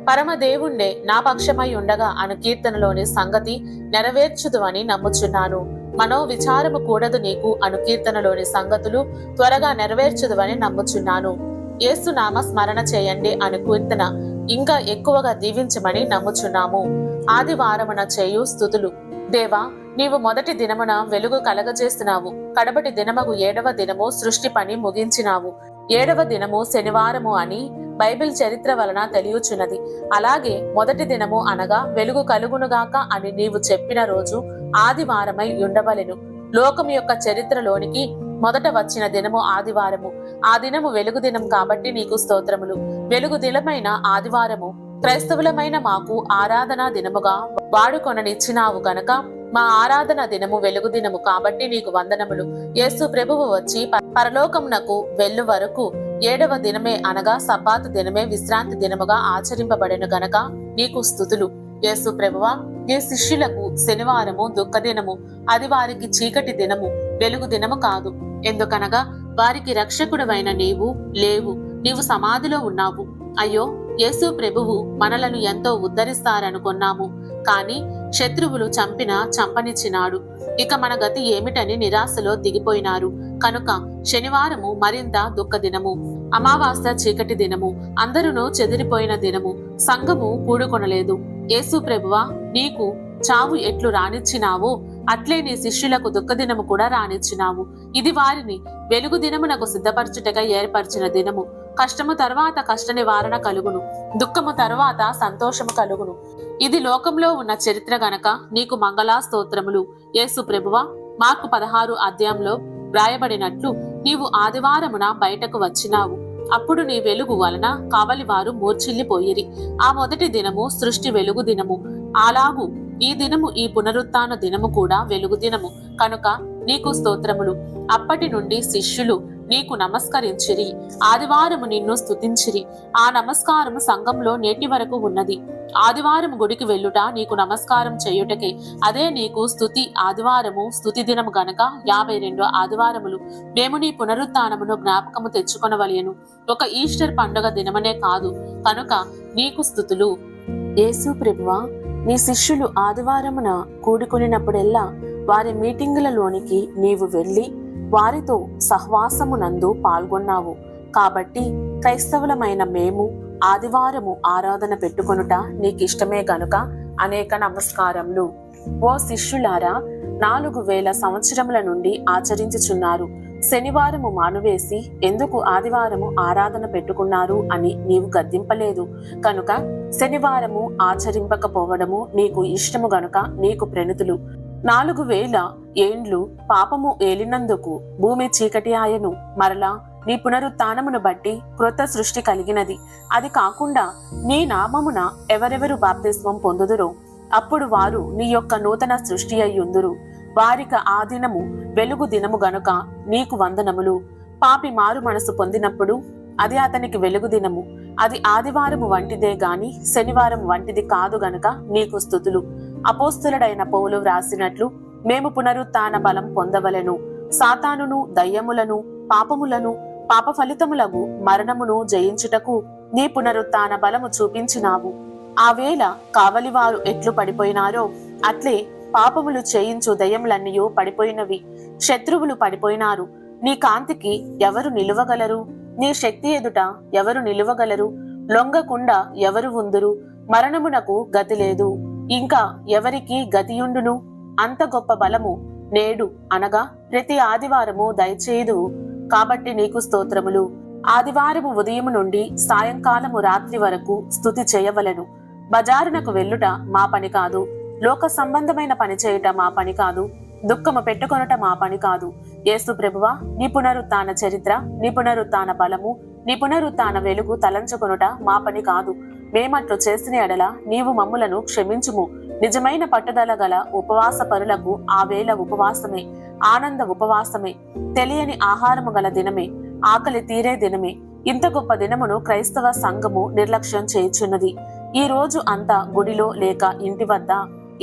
పరమదేవుణ్ణే నా పక్షమై ఉండగా అను కీర్తనలోని సంగతి నెరవేర్చుదువని నమ్ముచున్నాను. మనో విచారము కూడదు నీకు అను కీర్తనలోని సంగతులు త్వరగా నెరవేర్చుదువని నమ్ముచున్నాను. యేసు నామ స్మరణ చేయండి అను కీర్తన ఇంకా ఎక్కువగా దీవించమని నమ్ముచున్నాము. ఆదివారమున చేయు స్తుతులు. దేవా, నీవు మొదటి దినమున వెలుగు కలగజేస్తున్నావు. కడబటి దినమగు 7వ దినము సృష్టి పని ముగించినావు. 7వ దినము శనివారము అని బైబిల్ చరిత్ర వలన తెలియచున్నది. అలాగే మొదటి దినము అనగా వెలుగు కలుగునుగాక అని నీవు చెప్పిన రోజు ఆదివారమై ఉండవలెను. లోకం యొక్క చరిత్రలోనికి మొదట వచ్చిన దినము ఆదివారము. ఆ దినము వెలుగు దినం కాబట్టి నీకు స్తోత్రములు. వెలుగు దినమైన ఆదివారము క్రైస్తవులమైన మాకు ఆరాధనా దినముగా వాడుకొననిచ్చినావు గనక మా ఆరాధన దినము వెలుగు దినము కాబట్టి నీకు వందనములు. యేసు ప్రభువు వచ్చి పరలోకమునకు వెళ్ళు వరకు 7వ దినమే అనగా సబ్బాతు దినమే విశ్రాంతి దినముగా ఆచరింపబడెను గనక నీకు స్తుతులు. యేసు ప్రభువా, నీ శిష్యులకు శనివారము దుఃఖదినము, అది వారికి చీకటి దినము, వెలుగు దినము కాదు. ఎందుకనగా వారికి రక్షకుడవైన నీవు లేవు, నీవు సమాధిలో ఉన్నావు. అయ్యో, యేసు ప్రభువు మనలను ఎంతో ఉద్ధరిస్తారనుకున్నాము, కాని శత్రువులు చంపనిచ్చినాడు. ఇక మన గతి ఏమిటని నిరాశలో దిగిపోయినారు. కనుక శనివారము మరింత దుఃఖదినము, అమావాస్య చీకటి దినము, అందరూ చెదిరిపోయిన దినము, సంఘము కూడుకొనలేదు. యేసు ప్రభువా, నీకు చావు ఎట్లు రానిచ్చినావో అట్లే నీ శిష్యులకు దుఃఖదినము కూడా రానిచ్చినావు. ఇది వారిని వెలుగు దినమునకు సిద్ధపరచుటగా ఏర్పరిచిన దినము. కష్టము తర్వాత కష్ట నివారణ కలుగును, దుఃఖము తర్వాత సంతోషము కలుగును. ఇది లోకంలో ఉన్న చరిత్ర గనక నీకు మంగళా స్తోత్రములు. యేసు ప్రభువా, మార్కు 16 అధ్యాయంలో వ్రాయబడినట్లు నీవు ఆదివారమున బయటకు వచ్చినావు. అప్పుడు నీ వెలుగు వలన కావలివారు మూర్ఛిల్లిపోయిరి. ఆ మొదటి దినము సృష్టి వెలుగు దినము. అలాగు ఈ దినము, ఈ పునరుత్థాన దినము కూడా వెలుగు దినము కనుక నీకు స్తోత్రములు. అప్పటి నుండి శిష్యులు నీకు నమస్కరించిరి, ఆదివారము నిన్ను స్తుతించిరి. ఆ నమస్కారము సంఘంలో నేటి వరకు ఉన్నది. ఆదివారం గుడికి వెళ్ళుట నీకు నమస్కారం చేయుటకే. అదే నీకు స్తుతి ఆదివారము, స్తుతి దినము గనక 52 ఆదివారములు మేము నీ పునరుత్థానమును జ్ఞాపకము తెచ్చుకొనవలెను. ఒక ఈస్టర్ పండుగ దినమనే కాదు కనుక నీకు స్తుతులు. యేసు ప్రభువా, నీ శిష్యులు ఆదివారమున కూడుకొనినప్పుడెల్లా వారి మీటింగులలోనికి నీవు వెళ్ళి వారితో సహవాసమునందు పాల్గొన్నావు. కాబట్టి క్రైస్తవులమైన మేము ఆదివారము ఆరాధన పెట్టుకొనుట నీకిష్టమే గనుక అనేక నమస్కారములు. ఓ శిష్యులారా, 4000 సంవత్సరముల నుండి ఆచరించుచున్నారు. శనివారము మానువేసి ఎందుకు ఆదివారము ఆరాధన పెట్టుకున్నారు అని నీవు గద్దింపలేదు. కనుక శనివారము ఆచరింపకపోవడము నీకు ఇష్టము గనుక నీకు ప్రణితులు. 4000 ఏండ్లు పాపము ఏలినందుకు భూమి చీకటి ఆయను. మరలా నీ పునరుత్థానమును బట్టి క్రొత్త సృష్టి కలిగినది. అది కాకుండా నీ నామమున ఎవరెవరు బాప్తిస్మం పొందుదురో అప్పుడు వారు నీ యొక్క నూతన సృష్టి అయ్యుందురు. వారిక ఆ దినము వెలుగు దినము గనుక నీకు వందనములు. పాపి మారు మనసు పొందినప్పుడు అది అతనికి వెలుగు దినము. అది ఆదివారము వంటిదే గాని శనివారం వంటిది కాదు గనుక నీకు స్తుతులు. అపోస్తలుడైన పౌలు వ్రాసినట్లు, మేము పునరుత్థాన బలం పొందవలెను. సాతానును, దయ్యములను, పాపములను, పాప ఫలితములకు మరణమును జయించుటకు నీ పునరుత్థాన బలము చూపించినావు. ఆ వేళ కావలివారు ఎట్లు పడిపోయినారో అట్లే పాపములు చేయించు దయ్యములన్నయూ పడిపోయినవి. శత్రువులు పడిపోయినారు. నీ కాంతికి ఎవరు నిలువగలరు? నీ శక్తి ఎదుట ఎవరు నిలువగలరు? లొంగకుండా ఎవరు ఉందురు? మరణమునకు గతి లేదు, ఇంకా ఎవరికి గతియుండును? అంత గొప్ప బలము నేడు అనగా ప్రతి ఆదివారము దయచేయదు కాబట్టి నీకు స్తోత్రములు. ఆదివారము ఉదయము నుండి సాయంకాలము రాత్రి వరకు స్తుతి చేయవలెను. బజారునకు వెళ్ళుట మా పని కాదు, లోక సంబంధమైన పని చేయుట మా పని కాదు, దుఃఖము పెట్టుకొనుట మా పని కాదు. యేసు ప్రభువా, నీ పునరుత్థాన చరిత్ర, నీ పునరుత్థాన బలము, నీ పునరుత్థాన వెలుగు తలంచుకొనుట మా పని కాదు. మేమట్లు చేసిన ఎడల నీవు మమ్ములను క్షమించుము. నిజమైన పట్టుదల గల ఉపవాస పరులకు ఆ వేళ ఉపవాసమే, ఆనంద ఉపవాసమే, తెలియని ఆహారము గల దినమే, ఆకలి తీరే దినమే. ఇంత గొప్ప దినమును క్రైస్తవ సంఘము నిర్లక్ష్యం చేయుచున్నది. ఈ రోజు అంతా గుడిలో లేక ఇంటి వద్ద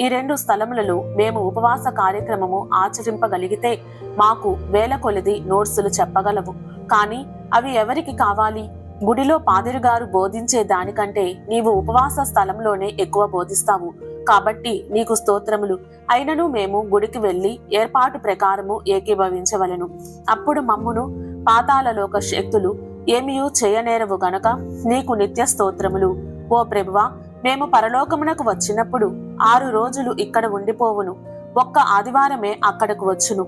ఈ రెండు స్థలములలో మేము ఉపవాస కార్యక్రమము ఆచరింపగలిగితే మాకు వేల కొలది నోట్సులు చెప్పగలవు. కానీ అవి ఎవరికి కావాలి? గుడిలో పాదిరిగారు బోధించే దానికంటే నీవు ఉపవాస స్థలంలోనే ఎక్కువ బోధిస్తావు. కాబట్టి నీకు స్తోత్రములు. అయినను మేము గుడికి వెళ్లి ఏర్పాటు ప్రకారము ఏకీభవించవలెను. అప్పుడు మమ్మును పాతాళలోక శక్తులు ఏమియూ చేయనేరవు గనక నీకు నిత్య స్తోత్రములు. ఓ ప్రభువా, మేము పరలోకమునకు వచ్చినప్పుడు 6 రోజులు ఇక్కడ ఉండిపోవును. ఒక్క ఆదివారమే అక్కడకు వచ్చును.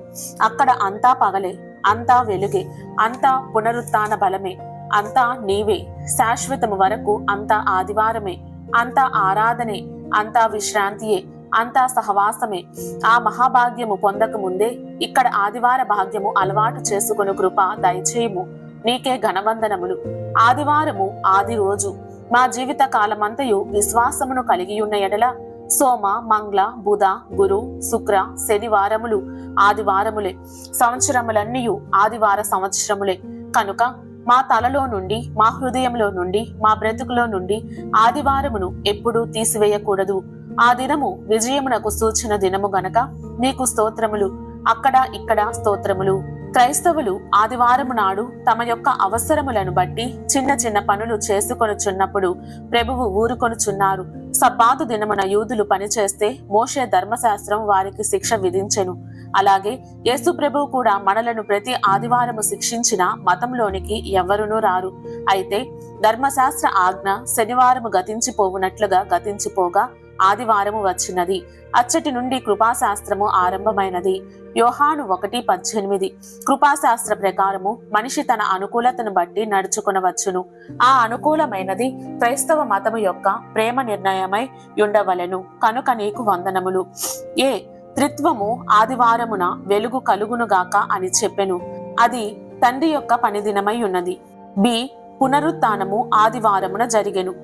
అక్కడ అంతా పగలే, అంతా వెలుగే, అంతా పునరుత్థాన బలమే, అంతా నీవే. శాశ్వతము వరకు అంతా ఆదివారమే, అంతా ఆరాధనే, అంతా విశ్రాంతియే, అంతా సహవాసమే. ఆ మహాభాగ్యము పొందక ముందే ఇక్కడ ఆదివార భాగ్యము అలవాటు చేసుకుని కృప దయచేయము. నీకే ఘనవందనములు. ఆదివారము ఆది రోజు. మా జీవిత కాలమంతయు విశ్వాసమును కలిగియున్న ఎడల సోమ, మంగళ, బుధ, గురు, శుక్ర, శనివారములు ఆదివారములే. సంవత్సరములన్నీయు ఆదివార సంవత్సరములే. కనుక మా తలలో నుండి, మా హృదయంలో నుండి, మా బ్రతుకులో నుండి ఆదివారమును ఎప్పుడూ తీసివేయకూడదు. ఆ దినము విజయమునకు సూచన దినము గనక నీకు స్తోత్రములు. అక్కడ ఇక్కడ స్తోత్రములు. క్రైస్తవులు ఆదివారము నాడు తమ యొక్క అవసరములను బట్టి చిన్న చిన్న పనులు చేసుకొనుచున్నప్పుడు ప్రభువు ఊరుకొనుచున్నారు. సబ్బాతు దినమున యూదులు పనిచేస్తే మోషే ధర్మశాస్త్రం వారికి శిక్ష విధించెను. అలాగే యేసు ప్రభువు కూడా మనలను ప్రతి ఆదివారము శిక్షించిన మతంలోనికి ఎవరునూ రారు. అయితే ధర్మశాస్త్ర ఆజ్ఞ శనివారము గతించిపోవునట్లుగా గతించిపోగా ఆదివారము వచ్చినది. అచ్చటి నుండి కృపాశాస్త్రము ఆరంభమైనది. యోహాను 1:18. కృపాశాస్త్ర ప్రకారము మనిషి తన అనుకూలతను బట్టి నడుచుకునవచ్చును. ఆ అనుకూలమైనది క్రైస్తవ మతము యొక్క ప్రేమ నిర్ణయమై ఉండవలెను. కనుక నీకు వందనములు. ఏ త్రిత్వము ఆదివారమున వెలుగు కలుగునుగాక అని చెప్పెను. అది తండ్రి యొక్క పనిదినమై ఉన్నది. బి పునరుత్థానము ఆదివారమున జరిగెను.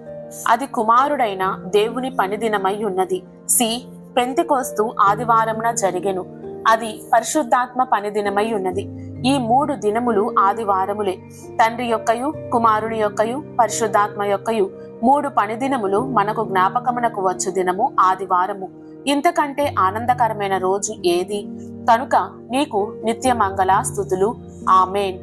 అది కుమారుడైన దేవుని పనిదినమై ఉన్నది. సి పెంతెకోస్తు ఆదివారమున జరిగెను. అది పరిశుద్ధాత్మ పనిదినమై ఉన్నది. ఈ 3 దినములు ఆదివారములే. తండ్రి యొక్కయు, కుమారుని యొక్కయు, పరిశుద్ధాత్మ యొక్కయు 3 పనిదినములు మనకు జ్ఞాపకమునకు వచ్చు దినము ఆదివారము. ఇంతకంటే ఆనందకరమైన రోజు ఏది? కనుక నీకు నిత్య మంగళాస్తుతులు. ఆమేన్.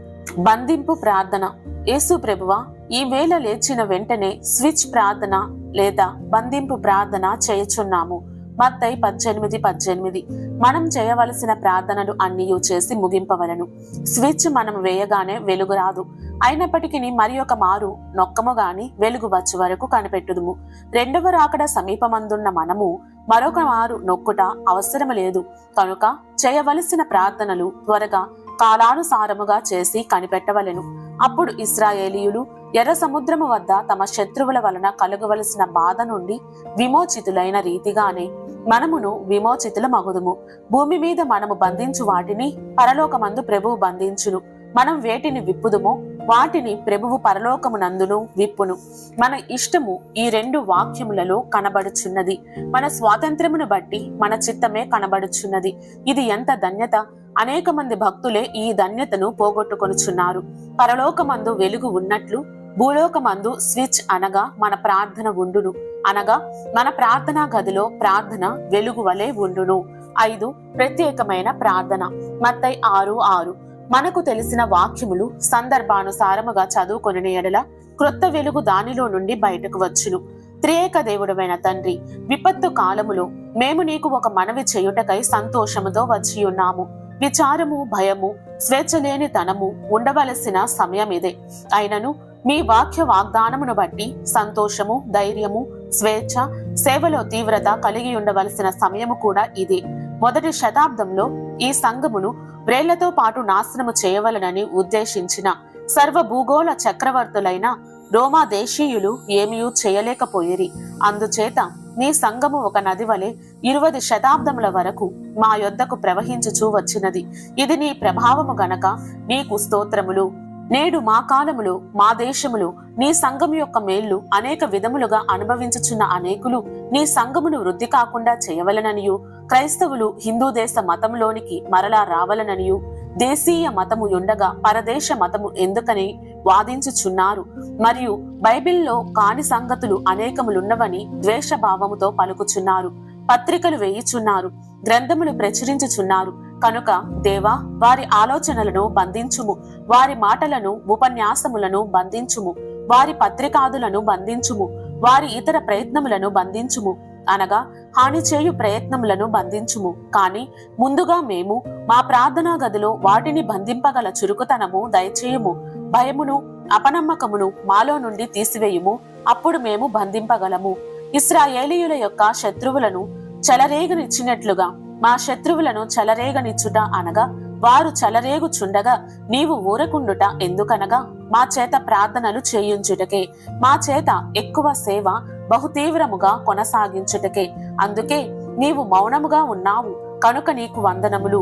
బంధింపు ప్రార్థన. యేసు ప్రభువా, ఈ వేళ లేచిన వెంటనే స్విచ్ ప్రార్థన లేదా బంధింపు ప్రార్థన చేయుచున్నాము. మత్తయి 18:18. మనం చేయవలసిన ప్రార్థనలు అన్నీ చేసి ముగింపవలను. స్విచ్ మనం వేయగానే వెలుగు రాదు. అయినప్పటికీ మరి ఒక మారు నొక్కము గాని వెలుగు వచ్చే వరకు కనిపెట్టుదుము. 2వ రాకడ సమీపమందున్న మనము మరొక మారు నొక్కుట అవసరం లేదు. కనుక చేయవలసిన ప్రార్థనలు త్వరగా కాలానుసారముగా చేసి కనిపెట్టవలెను. అప్పుడు ఇశ్రాయేలీయులు ఎర్ర సముద్రము వద్ద తమ శత్రువుల వలన కలుగవలసిన బాధ నుండి విమోచితులైన రీతిగానే మనమును విమోచితులమగుదుము. భూమి మీద మనము బంధించు వాటిని పరలోకమందు ప్రభువు బంధించును. మనం వేటిని విప్పుదుమో వాటిని ప్రభువు పరలోకమునందును విప్పును. మన ఇష్టము ఈ 2 వాక్యములలో కనబడుచున్నది. మన స్వాతంత్రమును బట్టి మన చిత్తమే కనబడుచున్నది. ఇది ఎంత ధన్యత! అనేక మంది భక్తులే ఈ ధన్యతను పోగొట్టుకొనుచున్నారు. పరలోకమందు వెలుగు ఉన్నట్లు భూలోకమందు స్విచ్ అనగా మన ప్రార్థన ఉండును. అనగా మన ప్రార్థనా గదిలో ప్రార్థన వెలుగు వలె ఉండును. 5 ప్రత్యేకమైన ప్రార్థన. మత్తయి 6:6. మనకు తెలిసిన వాక్యములు సందర్భానుసారముగా చదువుకొనిన ఎడల క్రొత్త వెలుగు దానిలో నుండి బయటకు వచ్చును. త్రియేక దేవుడమైన తండ్రి, విపత్తు కాలములో మేము నీకు ఒక మనవి చేయుటకై సంతోషముతో వచ్చి ఉన్నాము. విచారము, భయము, స్వేచ్ఛ లేని తనము ఉండవలసిన సమయం ఇదే. అయినను మీ వాక్య వాగ్దానమును బట్టి సంతోషము, ధైర్యము, స్వేచ్ఛ, సేవలో తీవ్రత కలిగి ఉండవలసిన సమయము కూడా ఇదే. మొదటి శతాబ్దంలో ఈ సంఘమును వ్రేళ్లతో పాటు నాశనము చేయవలనని ఉద్దేశించిన సర్వ భూగోళ చక్రవర్తులైన రోమా దేశీయులు ఏమీ చేయలేకపోయిరి. అందుచేత నీ సంఘము ఒక నది వలె 20 శతాబ్దముల వరకు మా యొద్దకు ప్రవహించుచూ వచ్చినది. ఇది నీ ప్రభావము గనక నీకు స్తోత్రములు. నేడు మా కాలములో మా దేశములో నీ సంఘము యొక్క మేళ్లు అనేక విధములుగా అనుభవించుచున్న అనేకులు నీ సంఘమును వృద్ధి కాకుండా చేయవలననియు, క్రైస్తవులు హిందూ దేశ మతంలోనికి మరలా రావలననియు, దేశీయ మతము ఉండగా పరదేశ మతము ఎందుకని వాదించుచున్నారు. మరియు బైబిల్లో కాని సంగతులు అనేకములున్నవని ద్వేషభావముతో పలుకుచున్నారు. పత్రికలు వేయుచున్నారు, గ్రంథములు ప్రచురించుచున్నారు. కనుక దేవా, వారి ఆలోచనలను బంధించుము, వారి మాటలను, ఉపన్యాసములను బంధించుము, వారి పత్రికాదులను బంధించుము, వారి ఇతర ప్రయత్నములను బంధించుము, అనగా హాని చేయు ప్రయత్నములను బంధించుము. కాని ముందుగా మేము మా ప్రార్థనా గదిలో వాటిని బంధింపగల చురుకుతనము దయచేయుము. భయమును, అపనమ్మకమును మాలో నుండి తీసివేయుము. అప్పుడు మేము బంధింపగలము. ఇశ్రాయేలీయుల యొక్క శత్రువులను చెలరేగనిచ్చినట్లుగా మా శత్రువులను చెలరేగనిచ్చుట అనగా వారు చెలరేగుచుండగా నీవు ఊరకుండుట ఎందుకనగా మా చేత ప్రార్థనలు చేయించుటకే, మా చేత ఎక్కువ సేవ బహుతీవ్రముగా కొనసాగించుటకే. అందుకే నీవు మౌనముగా ఉన్నావు కనుక నీకు వందనములు.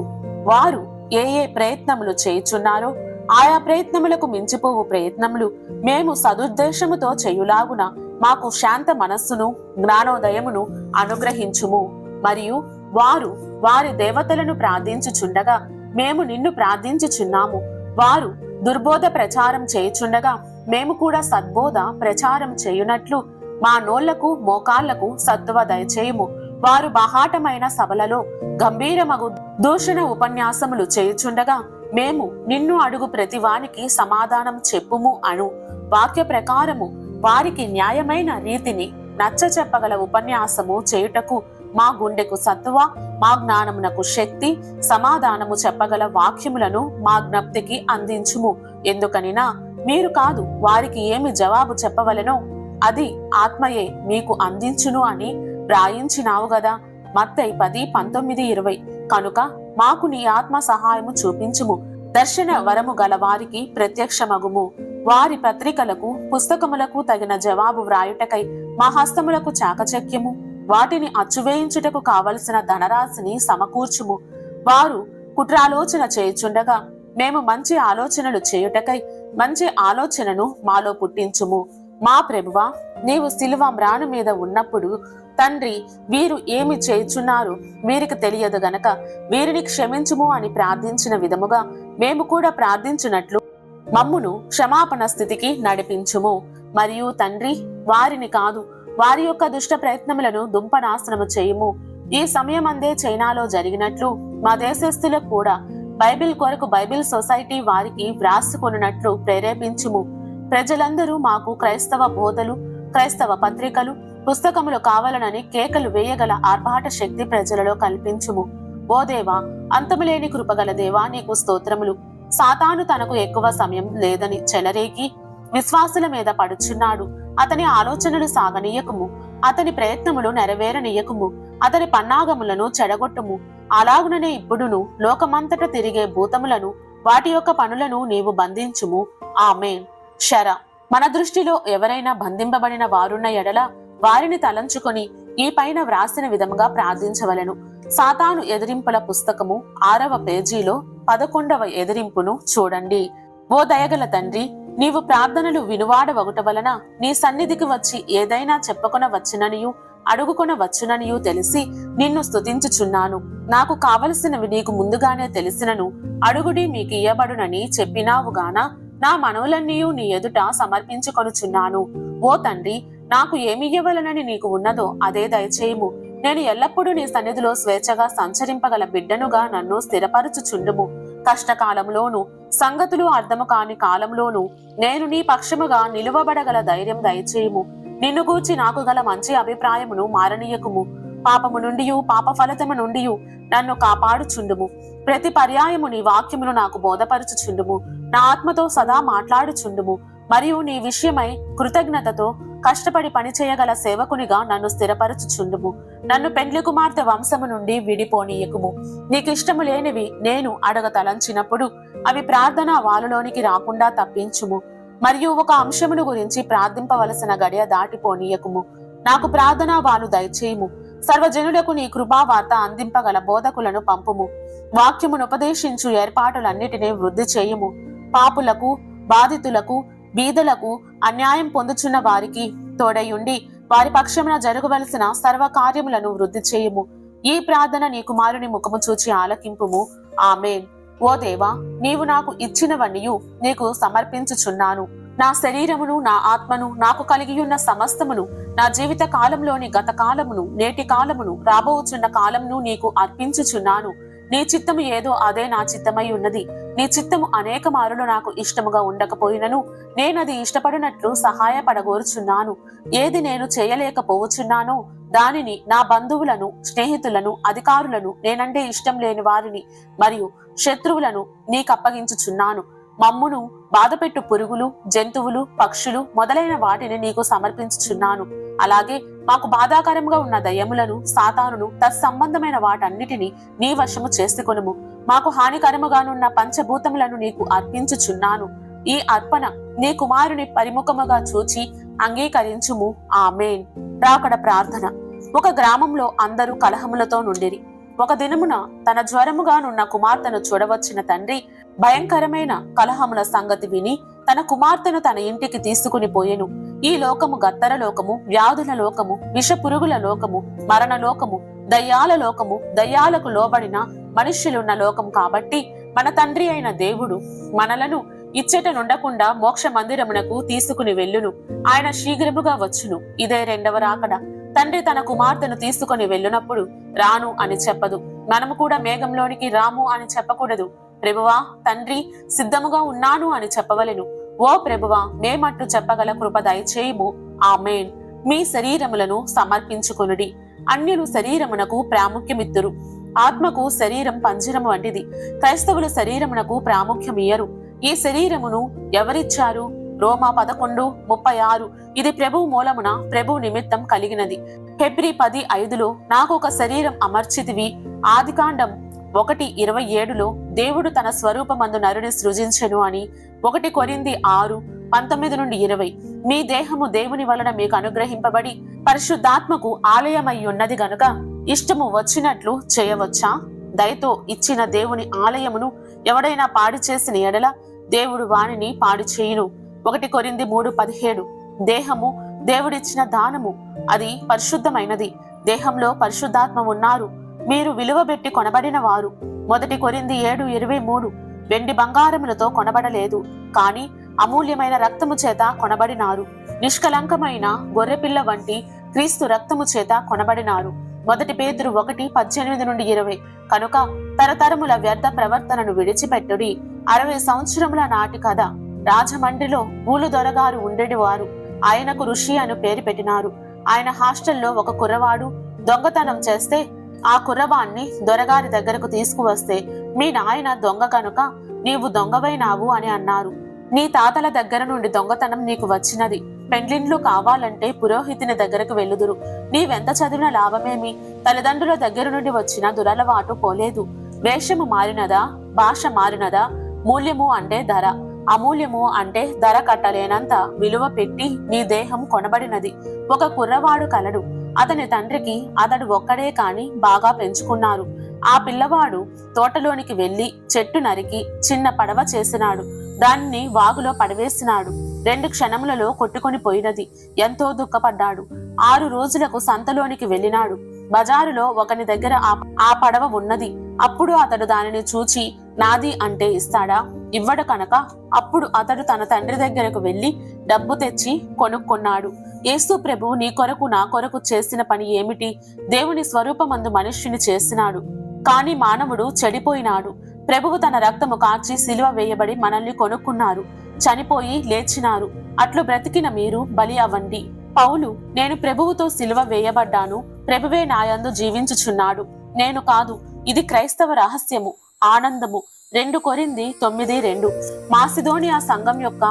వారు ఏ ప్రయత్నములు చేయుచున్నారో ఆయా ప్రయత్నములకు మించిపోవు ప్రయత్నములు మేము సదుద్దేశముతో చేయులాగున మాకు శాంత మనస్సును, జ్ఞానోదయమును అనుగ్రహించుము. మరియు వారు వారి దేవతలను ప్రార్థించుచుండగా మేము నిన్ను ప్రార్థించుచున్నాము. వారు దుర్బోధ ప్రచారం చేయుచుండగా మేము కూడా సద్బోధ ప్రచారం చేయునట్లు మా నోళ్లకు, మోకాళ్లకు సత్తువ దయచేయుము. వారు బాహాటమైన సభలలో గంభీరమగు దూషణ ఉపన్యాసములు చేయుచుండగా మేము నిన్ను అడుగు ప్రతివానికి సమాధానం చెప్పుము అను వాక్య ప్రకారము వారికి న్యాయమైన రీతిని నచ్చ చెప్పగల ఉపన్యాసము చేయుటకు మా గుండెకు సత్తువ, మా జ్ఞానమునకు శక్తి, సమాధానము చెప్పగల వాక్యములను మా జ్ఞప్తికి అందించుము. ఎందుకనినా మీరు కాదు వారికి ఏమి జవాబు చెప్పవలెనో అది ఆత్మయే మీకు అందించును అని వ్రాయించినావు గదా. మత్తయి 10:19-20. కనుక మాకు నీ ఆత్మ సహాయము చూపించుము. దర్శన వరము గల వారికి ప్రత్యక్షమగుము. వారి పత్రికలకు, పుస్తకములకు తగిన జవాబు వ్రాయుటకై మా హస్తములకు చాకచక్యము, వాటిని అచ్చువేయించుటకు కావలసిన ధనరాశిని సమకూర్చుము. వారు కుట్రాలోచన చేయుచుండగా మేము మంచి ఆలోచనలు చేయుటకై మంచి ఆలోచనను మాలో పుట్టించుము. మా ప్రభువా, నీవు శిలువ మ్రాను మీద ఉన్నప్పుడు తండ్రి, వీరు ఏమి చేయుచున్నారు వీరికి తెలియదు గనక వీరిని క్షమించుము అని ప్రార్థించిన విధముగా మేము కూడా ప్రార్థించున్నట్లు మమ్మును క్షమాపణ స్థితికి నడిపించుము. మరియు తండ్రి, వారిని కాదు వారి యొక్క దుష్ట ప్రయత్నములను దుంపనాశనము చేయుము. ఈ సమయమందే చైనాలో జరిగినట్లు మా దేశస్థులకు కూడా బైబిల్ కొరకు బైబిల్ సొసైటీ వారికి వ్రాసుకొనున్నట్లు ప్రేరేపించుము. ప్రజలందరూ మాకు క్రైస్తవ బోధలు, క్రైస్తవ పత్రికలు, పుస్తకములు కావాలనని కేకలు వేయగల ఆర్భాట శక్తి ప్రజలలో కల్పించుము. ఓ దేవా, అంతములేని కృపగల దేవా, నీకు స్తోత్రములు. సాతాను తనకు ఎక్కువ సమయం లేదని చెలరేగి విశ్వాసుల మీద పడుచున్నాడు. అతని ఆలోచనలు సాగనీయకుము, అతని ప్రయత్నములు నెరవేరనీయకుము, అతని పన్నాగములను చెడగొట్టుము. అలాగుననే ఇప్పుడును లోకమంతట తిరిగే భూతములను, వాటి యొక్క పనులను నీవు బంధించుము. ఆమేన్. శర. మన దృష్టిలో ఎవరైనా బంధింపబడిన వారున్న ఎడల వారిని తలంచుకొని ఈ పైన వ్రాసిన విధముగా ప్రార్థించవలెను. సాతాను ఎదిరింపుల పుస్తకము 6వ పేజీలో 11వ ఎదిరింపును చూడండి. ఓ దయగల తండ్రి, నీవు ప్రార్థనలు వినువాడవగుట వలన నీ సన్నిధికి వచ్చి ఏదైనా చెప్పుకొనవచ్చుననియు అడుగుకొనవచ్చుననియు తెలిసి నిన్ను స్తుతించుచున్నాను. నాకు కావలసినవి నీకు ముందుగానే తెలిసినను అడుగుడి మీకు ఇయ్యబడునని చెప్పినావుగాన నా మనవులన్నీయు నీ ఎదుట సమర్పించుకొనుచున్నాను. ఓ తండ్రి, నాకు ఏమియ్యవలనని నీకు ఉన్నదో అదే దయచేయము. నేను ఎల్లప్పుడూ నీ సన్నిధిలో స్వేచ్ఛగా సంచరింపగల బిడ్డనుగా నన్ను స్థిరపరచుచుండుము. కష్టకాలంలోను సంగతులు అర్థము కాని కాలంలోను నేను నీ పక్షముగా నిలువబడగల ధైర్యం దయచేయము. నిన్ను గూర్చి నాకు గల మంచి అభిప్రాయమును మారనీయకుము. పాపము నుండియు పాప ఫలితము నుండియు నన్ను కాపాడుచుండుము. ప్రతి పర్యాయము నీ వాక్యమును నాకు బోధపరచుచుండుము. నా ఆత్మతో సదా మాట్లాడుచుండుము. మరియు నీ విషయమై కృతజ్ఞతతో కష్టపడి పనిచేయగల సేవకునిగా నన్ను స్థిరపరచుచుండుము. నన్ను పెండ్లి కుమార్తె వంశము నుండి విడిపోనీయకుము. నీకిష్టము లేనివి నేను అడగ తలంచినప్పుడు అవి ప్రార్థన వాలులోనికి రాకుండా తప్పించుము. మరియు ఒక అంశమును గురించి ప్రార్థింపవలసిన గడియ దాటిపోనీయకుము. నాకు ప్రార్థనా వాలు దయచేయము. సర్వజనులకు నీ కృపా వార్త అందింపగల బోధకులను పంపుము. వాక్యమును ఉపదేశించు ఏర్పాటులన్నిటినీ వృద్ధి చేయుము. పాపులకు, బాధితులకు, బీదలకు, అన్యాయం పొందుచున్న వారికి తోడయుండి వారి పక్షమున జరగవలసిన సర్వ కార్యములను వృద్ధి చేయుము. ఈ ప్రార్థన నీ కుమారుని ముఖము చూచి ఆలకింపుము. ఆమేన్. ఓ దేవా, నీవు నాకు ఇచ్చినవన్నీయు నీకు సమర్పించుచున్నాను. నా శరీరమును, నా ఆత్మను, నాకు కలిగియున్న సమస్తమును, నా జీవిత కాలంలోని గత కాలమును, నేటి కాలమును, రాబోచున్న కాలమును నీకు అర్పించుచున్నాను. నీ చిత్తము ఏదో అదే నా చిత్తమై ఉన్నది. నీ చిత్తము అనేక మారులు నాకు ఇష్టముగా ఉండకపోయినను నేనది ఇష్టపడినట్లు సహాయపడగోరుచున్నాను. ఏది నేను చేయలేకపోవచున్నానో దానిని నా బంధువులను, స్నేహితులను, అధికారులను, నేనంటే ఇష్టం లేని వారిని మరియు శత్రువులను నీకప్పగించుచున్నాను. మమ్మును బాధపెట్టు పురుగులు, జంతువులు, పక్షులు మొదలైన వాటిని నీకు సమర్పించుచున్నాను. అలాగే మాకు బాధాకరంగా ఉన్న దయ్యములను, సాతానును, తత్సంబంధమైన వాటన్నిటిని నీ వశము చేసుకొనుము. మాకు హానికరముగానున్న పంచభూతములను నీకు అర్పించుచున్నాను. ఈ అర్పణ నీ కుమారుని పరిముఖముగా చూచి అంగీకరించుము. ఆమేన్. రాకడ ప్రార్థన. ఒక గ్రామంలో అందరూ కలహములతో నుండిరి. ఒక దినమున తన జ్వరముగానున్న కుమార్తెను చూడవచ్చిన తండ్రి భయంకరమైన కలహముల సంగతి విని తన కుమార్తెను తన ఇంటికి తీసుకుని పోయెను. ఈ లోకము గత్తర లోకము, వ్యాధుల లోకము, విష పురుగుల లోకము, మరణ లోకము, దయ్యాల లోకము, దయ్యాలకు లోబడిన మనుష్యులున్న లోకం కాబట్టి మన తండ్రి అయిన దేవుడు మనలను ఇచ్చట నుండకుండా మోక్ష మందిరమునకు తీసుకుని వెళ్ళును. ఆయన శీఘ్రముగా వచ్చును. ఇదే రెండవ రాకడ. తండ్రి తన కుమార్తెను తీసుకుని వెళ్ళునప్పుడు రాను అని చెప్పదు. మనము కూడా మేఘంలోనికి రాము అని చెప్పకూడదు. ప్రభువా, తండ్రి సిద్ధముగా ఉన్నాను అని చెప్పవలెను. ఓ ప్రభువా, మేమట్టు చెప్పగల కృప దయచేయుము. ఆమేన్. మీ శరీరములను సమర్పించుకొనుడి. అన్యులు శరీరమునకు ప్రాముఖ్యమిత్తురు. ఆత్మకు శరీరం పంజరము వంటిది. క్రైస్తవులు శరీరమునకు ప్రాముఖ్యమియ్యరు. ఈ శరీరమును ఎవరిచ్చారు? రోమా 11:36. ఇది ప్రభువు మూలమున ప్రభు నిమిత్తం కలిగినది. ఫిబ్రవరి 10:5 నాకు ఒక శరీరం అమర్చితివి. ఆదికాండం 1:27 దేవుడు తన స్వరూపమందు నరుని సృజించెను అని. 1 కొరింథీ 6:19-20 మీ దేహము దేవుని వలన మీకు అనుగ్రహింపబడి పరిశుద్ధాత్మకు ఆలయమై ఉన్నది గనుక ఇష్టము వచ్చినట్లు చేయవచ్చా? దయతో ఇచ్చిన దేవుని ఆలయమును ఎవడైనా పాడు చేసిన ఎడల దేవుడు వానిని పాడు చేయును. 1 కొరింథీ 3:17 దేహము దేవుడిచ్చిన దానము, అది పరిశుద్ధమైనది. దేహంలో పరిశుద్ధాత్మ ఉన్నారు. మీరు విలువబెట్టి కొనబడిన వారు. 1 కొరింథీ 7:23 వెండి బంగారములతో కొనబడలేదు, కాని అమూల్యమైన రక్తము చేత కొనబడినారు. నిష్కలంకమైన గొర్రెపిల్ల వంటి క్రీస్తు రక్తము చేత కొనబడినారు. 1 పేతురు 1:18-20 కనుక తరతరముల వ్యర్థ ప్రవర్తనను విడిచిపెట్టుడి. 60 సంవత్సరముల నాటి కథ. రాజమండ్రిలో ఊలు దొరగారు ఉండేవారు. ఆయనకు ఋషి అని పేరు పెట్టినారు. ఆయన హాస్టల్లో ఒక కుర్రవాడు దొంగతనం చేస్తే ఆ కుర్రవాణ్ణి దొరగారి దగ్గరకు తీసుకువస్తే మీ నాయన దొంగ కనుక నీవు దొంగవైనావు అని అన్నారు. నీ తాతల దగ్గర నుండి దొంగతనం నీకు వచ్చినది. పెండ్లిండ్లు కావాలంటే పురోహితుని దగ్గరకు వెళ్ళుదురు. నీవెంత చదివిన లాభమేమి? తల్లిదండ్రుల దగ్గర నుండి వచ్చిన దురలవాటు పోలేదు. వేషము మారినదా? భాష మారినదా? మూల్యము అంటే ధర, అమూల్యము అంటే ధర కట్టలేనంత విలువ పెట్టి నీ దేహం కొనబడినది. ఒక కుర్రవాడు కలడు. అతని తండ్రికి అతడు ఒక్కడే కాని బాగా పెంచుకున్నారు. ఆ పిల్లవాడు తోటలోనికి వెళ్లి చెట్టు నరికి చిన్న పడవ చేసినాడు. దానిని వాగులో పడవేసినాడు. 2 క్షణములలో కొట్టుకొని పోయినది. ఎంతో దుఃఖపడ్డాడు. 6 రోజులకు సంతలోనికి వెళ్ళినాడు. బజారులో ఒకని దగ్గర ఆ పడవ ఉన్నది. అప్పుడు అతడు దానిని చూచి, నాది అంటే ఇస్తాడా? ఇవ్వడు కనుక అప్పుడు అతడు తన తండ్రి దగ్గరకు వెళ్లి డబ్బు తెచ్చి కొనుక్కున్నాడు. యేసు ప్రభువు నీ కొరకు నా కొరకు చేసిన పని ఏమిటి? దేవుని స్వరూపమందు మనుష్యుని చేసినాడు, కాని మానవుడు చెడిపోయినాడు. ప్రభువు తన రక్తము కార్చి సిలువ వేయబడి మనల్ని కొనుక్కున్నారు, చనిపోయి లేచినారు. అట్లు బ్రతికిన మీరు బలి అవ్వండి. పౌలు, నేను ప్రభువుతో సిలువ వేయబడ్డాను, ప్రభువే నాయందు జీవించుచున్నాడు, నేను కాదు. ఇది క్రైస్తవ రహస్యము, ఆనందము. 2 కొరింథీ 9:2. మాసిదోనియా సంఘం యొక్క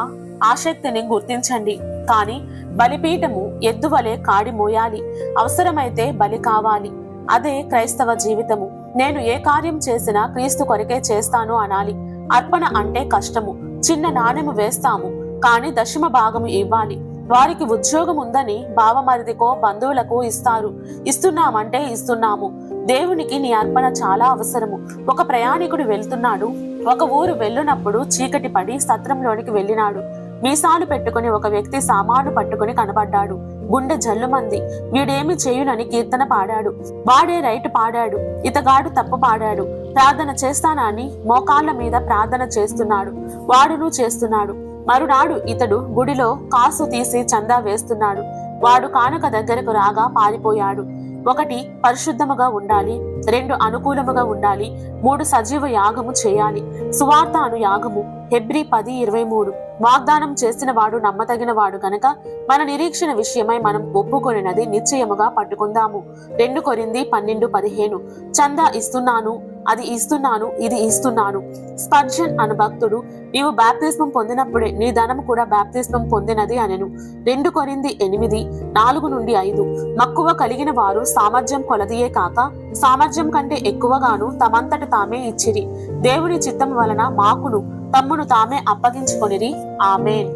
ఆసక్తిని గుర్తించండి. కాని బలిపీఠము ఎద్దు వలె కాడి మోయాలి, అవసరమైతే బలి కావాలి. అదే క్రైస్తవ జీవితము. నేను ఏ కార్యం చేసినా క్రీస్తు కొరకే చేస్తాను అనాలి. అర్పణ అంటే కష్టము. చిన్న నాణెము వేస్తాము, కాని దశమ భాగము ఇవ్వాలి. వారికి ఉద్యోగం ఉందని బావమరిదికో బంధువులకు ఇస్తారు. ఇస్తున్నామంటే ఇస్తున్నాము. దేవునికి నీ అర్పణ చాలా అవసరము. ఒక ప్రయాణికుడు వెళ్తున్నాడు. ఒక ఊరు వెళ్ళునప్పుడు చీకటి పడి సత్రంలోనికి వెళ్ళినాడు. మీసాలు పెట్టుకుని ఒక వ్యక్తి సామాను పట్టుకుని కనబడ్డాడు. గుండె జల్లుమంది. వీడేమి చేయునని కీర్తన పాడాడు. వాడే రైటు పాడాడు, ఇతగాడు తప్పు పాడాడు. ప్రార్థన చేస్తానని మోకాళ్ళ మీద ప్రార్థన చేస్తున్నాడు. వాడును చేస్తున్నాడు. మరునాడు ఇతడు గుడిలో కాసు తీసి చందా వేస్తున్నాడు. వాడు కానుక దగ్గరకు రాగా పారిపోయాడు. 1 పరిశుద్ధముగా ఉండాలి, 2 అనుకూలముగా ఉండాలి, 3 సజీవ యాగము చేయాలి. సువార్త అను యాగము. హెబ్రీ 10:23. వాగ్దానం చేసిన వాడు నమ్మతగిన వాడు గనక మన నిరీక్షణ విషయమై మనం ఒప్పుకొనినది నిశ్చయముగా పట్టుకుందాము. 2 కొరింథీ 12:15. చందా ఇస్తున్నాను, అది ఇస్తున్నాను, ఇది ఇస్తున్నాను. స్పర్జన్ అను భక్తుడు, నీవు బాప్తిస్మం పొందినప్పుడే నీ ధనము కూడా బాప్తిస్మం పొందినది అనెను. 2 కొరింథీ 8:4-5. మక్కువ కలిగిన వారు సామర్థ్యం కొలదియే కాక సామర్థ్యం కంటే ఎక్కువగాను తమంతట తామే ఇచ్చిరి. దేవుని చిత్తం వలన మాకును తమ్మును తామే అప్పగించుకొనిరి. ఆమేన్.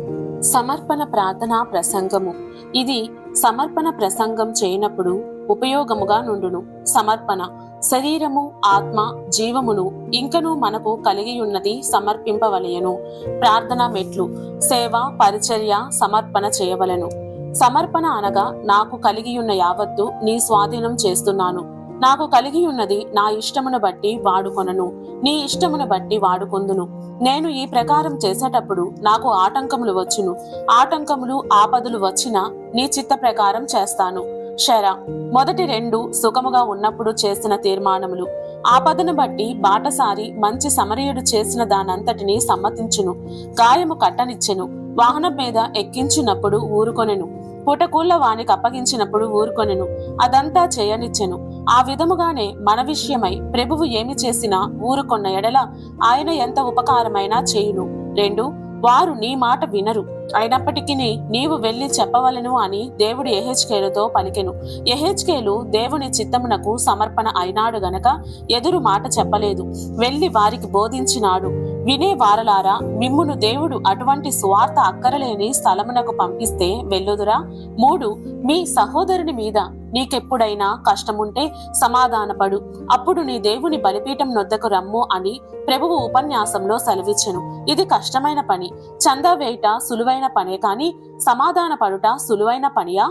సమర్పణ ప్రార్థనా ప్రసంగము. ఇది సమర్పణ ప్రసంగం చేయనప్పుడు ఉపయోగముగా నుండును. సమర్పణ. శరీరము, ఆత్మ, జీవమును ఇంకను మనకు కలిగి ఉన్నది సమర్పింపవలయను. ప్రార్థన మెట్లు. సేవ, పరిచర్య, సమర్పణ చేయవలెను. సమర్పణ అనగా నాకు కలిగియున్న యావత్తు నీ స్వాధీనం చేస్తున్నాను. నాకు కలిగి ఉన్నది నా ఇష్టమును బట్టి వాడుకొనను, నీ ఇష్టమును బట్టి వాడుకొందును. నేను ఈ ప్రకారం చేసేటప్పుడు నాకు ఆటంకములు వచ్చును. ఆటంకములు, ఆపదలు వచ్చినా నీ చిత్త ప్రకారం చేస్తాను. షరా. మొదటి 2 సుఖముగా ఉన్నప్పుడు చేసిన తీర్మానములు. ఆపదను బట్టి బాటసారి మంచి సమరయుడు చేసిన దానంతటిని సమ్మతించును. గాయము కట్టనిచ్చెను. వాహనం మీద ఎక్కించినప్పుడు ఊరుకొనెను. పుటకూళ్ళ వానికి అప్పగించినప్పుడు ఊరుకొనెను. అదంతా చేయనిచ్చెను. ఆ విధముగానే మన విషయమై ప్రభువు ఏమి చేసినా ఊరుకొన్న ఎడల ఆయన ఎంత ఉపకారమైనా చేయును. 2 వారు నీ మాట వినరు, అయినప్పటికీ నీవు వెళ్లి చెప్పవలెను అని దేవుడు యెహెజ్కేలుతో పలికెను. యెహెజ్కేలు దేవుని చిత్తమునకు సమర్పణ అయినాడు గనక ఎదురు మాట చెప్పలేదు. వెళ్లి వారికి బోధించినాడు. వినే వారలారా, మిమ్మును దేవుడు అటువంటి సువార్త అక్కరలేని స్థలమునకు పంపిస్తే వెళ్ళుదురా? 3 మీ సహోదరుని మీద నీకెప్పుడైనా కష్టముంటే సమాధానపడు, అప్పుడు నీ దేవుని బలిపీఠం నొద్దకు రమ్ము అని ప్రభువు ఉపన్యాసంలో సెలవిచ్చెను. ఇది కష్టమైన పని. చందా వేయుట సులువైన పనే కాని సమాధాన పడుట సులువైన పనియా?